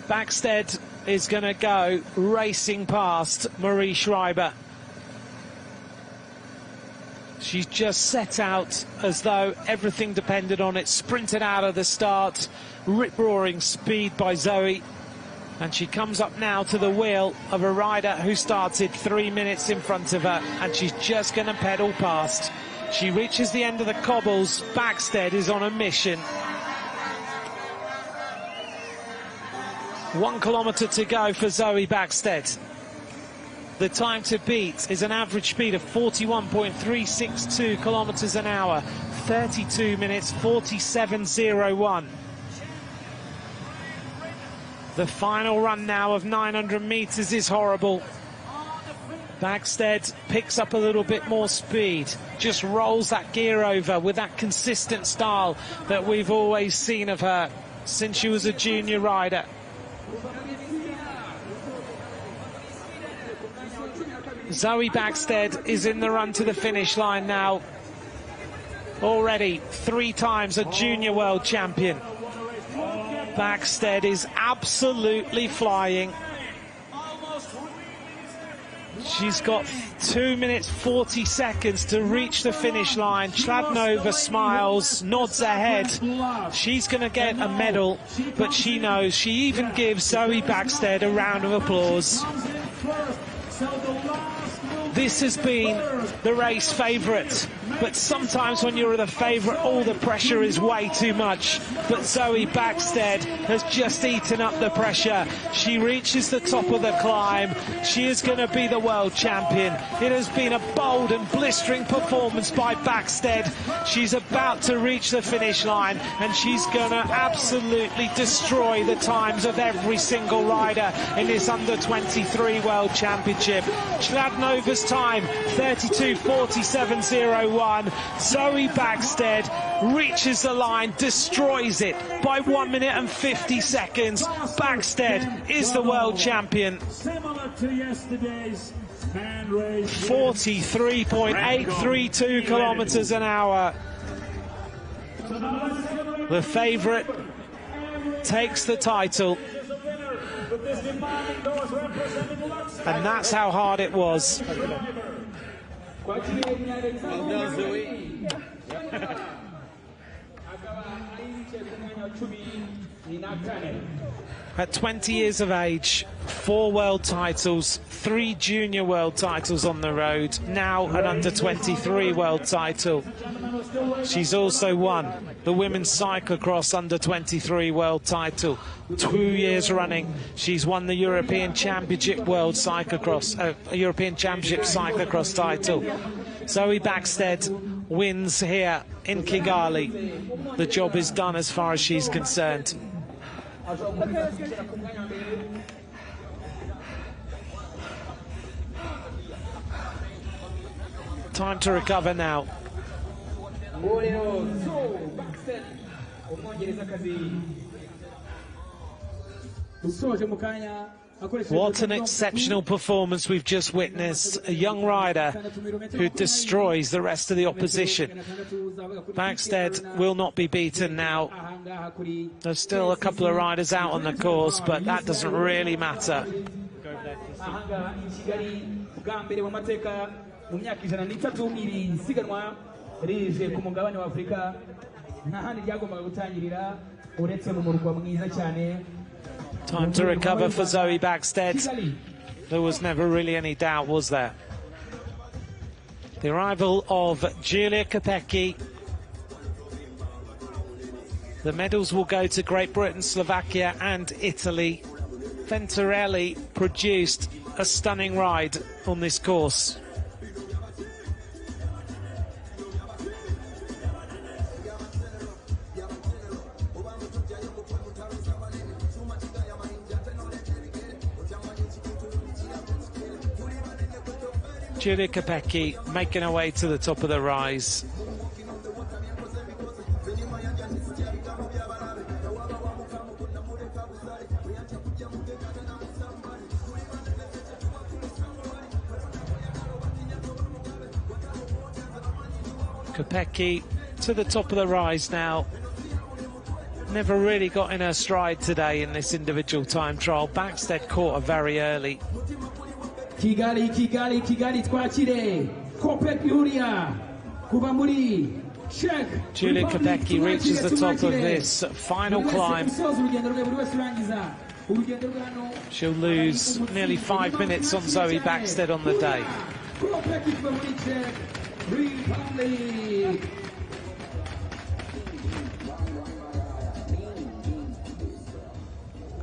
Backstead is going to go racing past Marie Schreiber. She's just set out as though everything depended on it, sprinted out of the start, rip-roaring speed by Zoe. And she comes up now to the wheel of a rider who started 3 minutes in front of her, and she's just going to pedal past. She reaches the end of the cobbles. Backstead is on a mission. 1 kilometre to go for Zoe Backstead. The time to beat is an average speed of 41.362 kilometres an hour, 32 minutes 47.01. The final run now of 900 metres is horrible. Backstead picks up a little bit more speed, just rolls that gear over with that consistent style that we've always seen of her since she was a junior rider. Zoe Backstead is in the run to the finish line now. Already 3 times a junior world champion. Backstead is absolutely flying. She's got 2 minutes 40 seconds to reach the finish line. Chladnova smiles, nods her head. She's going to get a medal, but she knows. She even gives Zoe Backstead a round of applause. This has been the race favourite, but sometimes when you're the favourite, all the pressure is way too much. But Zoe Backstead has just eaten up the pressure. She reaches the top of the climb. She is going to be the world champion. It has been a bold and blistering performance by Backstead. She's about to reach the finish line, and she's going to absolutely destroy the times of every single rider in this under-23 World Championship. Chladnova's time, 32.47.01. Zoe Backstead reaches the line, destroys it by 1 minute and 50 seconds. Backstead is the world champion. Similar to yesterday's man race. 43.832 kilometers an hour. The favourite takes the title. And that's how hard it was. At 20 years of age, 4 world titles, 3 junior world titles on the road, now an under-23 world title. She's also won the women's cyclocross under-23 world title 2 years running. She's won the European Championship World Cyclocross, European Championship Cyclocross title. Zoe Backstead wins here in Kigali. The job is done as far as she's concerned. Time to recover now. What an exceptional performance we've just witnessed. A young rider who destroys the rest of the opposition. Backstead will not be beaten now. There's still a couple of riders out on the course, but that doesn't really matter. rije ku mugabane wa Afurika nta handi ryagombaga gutangirira uretse mu murwa mwiza cyane. Time to recover for Zoe Backstead. There was never really any doubt, was there? The arrival of Giulia Kopecky. The medals will go to Great Britain, Slovakia and Italy. Venturelli produced a stunning ride on this course. Giulia Kopecky making her way to the top of the rise. Kopecky to the top of the rise now. Never really got in her stride today in this individual time trial. Backstead caught her very early. Kigali twakire Kopecky Julia kuva muri Czech. Giulia Kopecky reaches the top of this final climb. She'll lose nearly 5 minutes on Zoe Backstead on the day.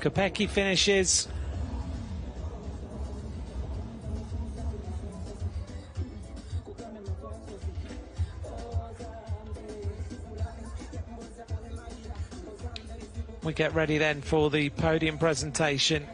Kopecky finishes. We get ready then for the podium presentation.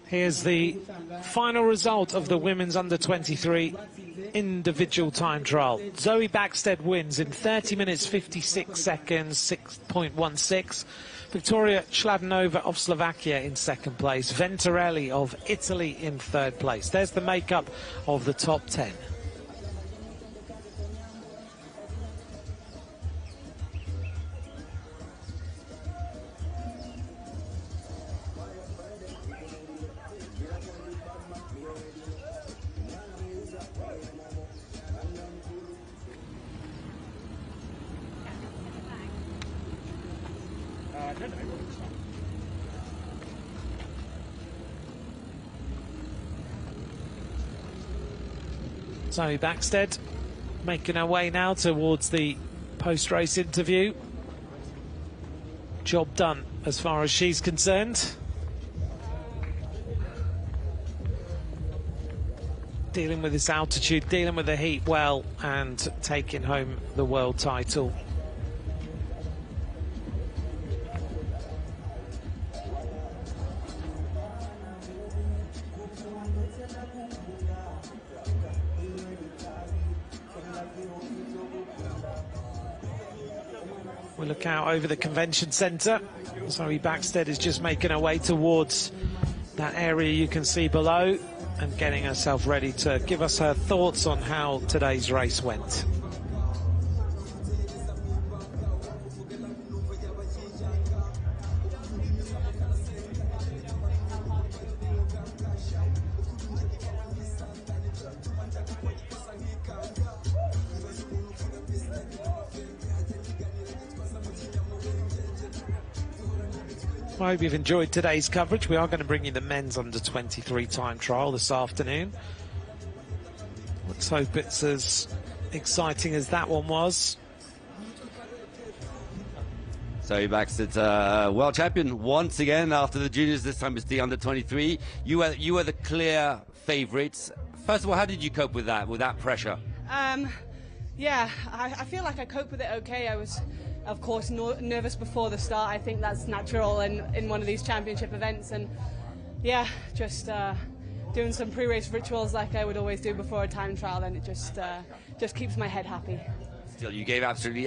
Here's the final result of the women's under-23 individual time trial. Zoe Backstead wins in 30 minutes 56 seconds, 6.16. Victoria Chladnova of Slovakia in second place. Venturelli of Italy in third place. There's the makeup of the top 10. Zoe Backstead making her way now towards the post-race interview. Job done as far as she's concerned. Dealing with this altitude, dealing with the heat well, and taking home the world title. We look out over the convention centre. Zoe Backstead is just making her way towards that area you can see below and getting herself ready to give us her thoughts on how today's race went. I hope you've enjoyed today's coverage. We are going to bring you the men's under-23 time trial this afternoon. Let's hope it's as exciting as that one was. Zoe Backstead, world champion once again after the juniors. This time it's the under-23. You were the clear favourites. First of all, how did you cope with that pressure? Yeah, I feel like I coped with it okay. I was, of course, nervous before the start. I think that's natural in one of these championship events. And yeah, just doing some pre-race rituals like I would always do before a time trial, and it just keeps my head happy. Still, you gave absolutely everything.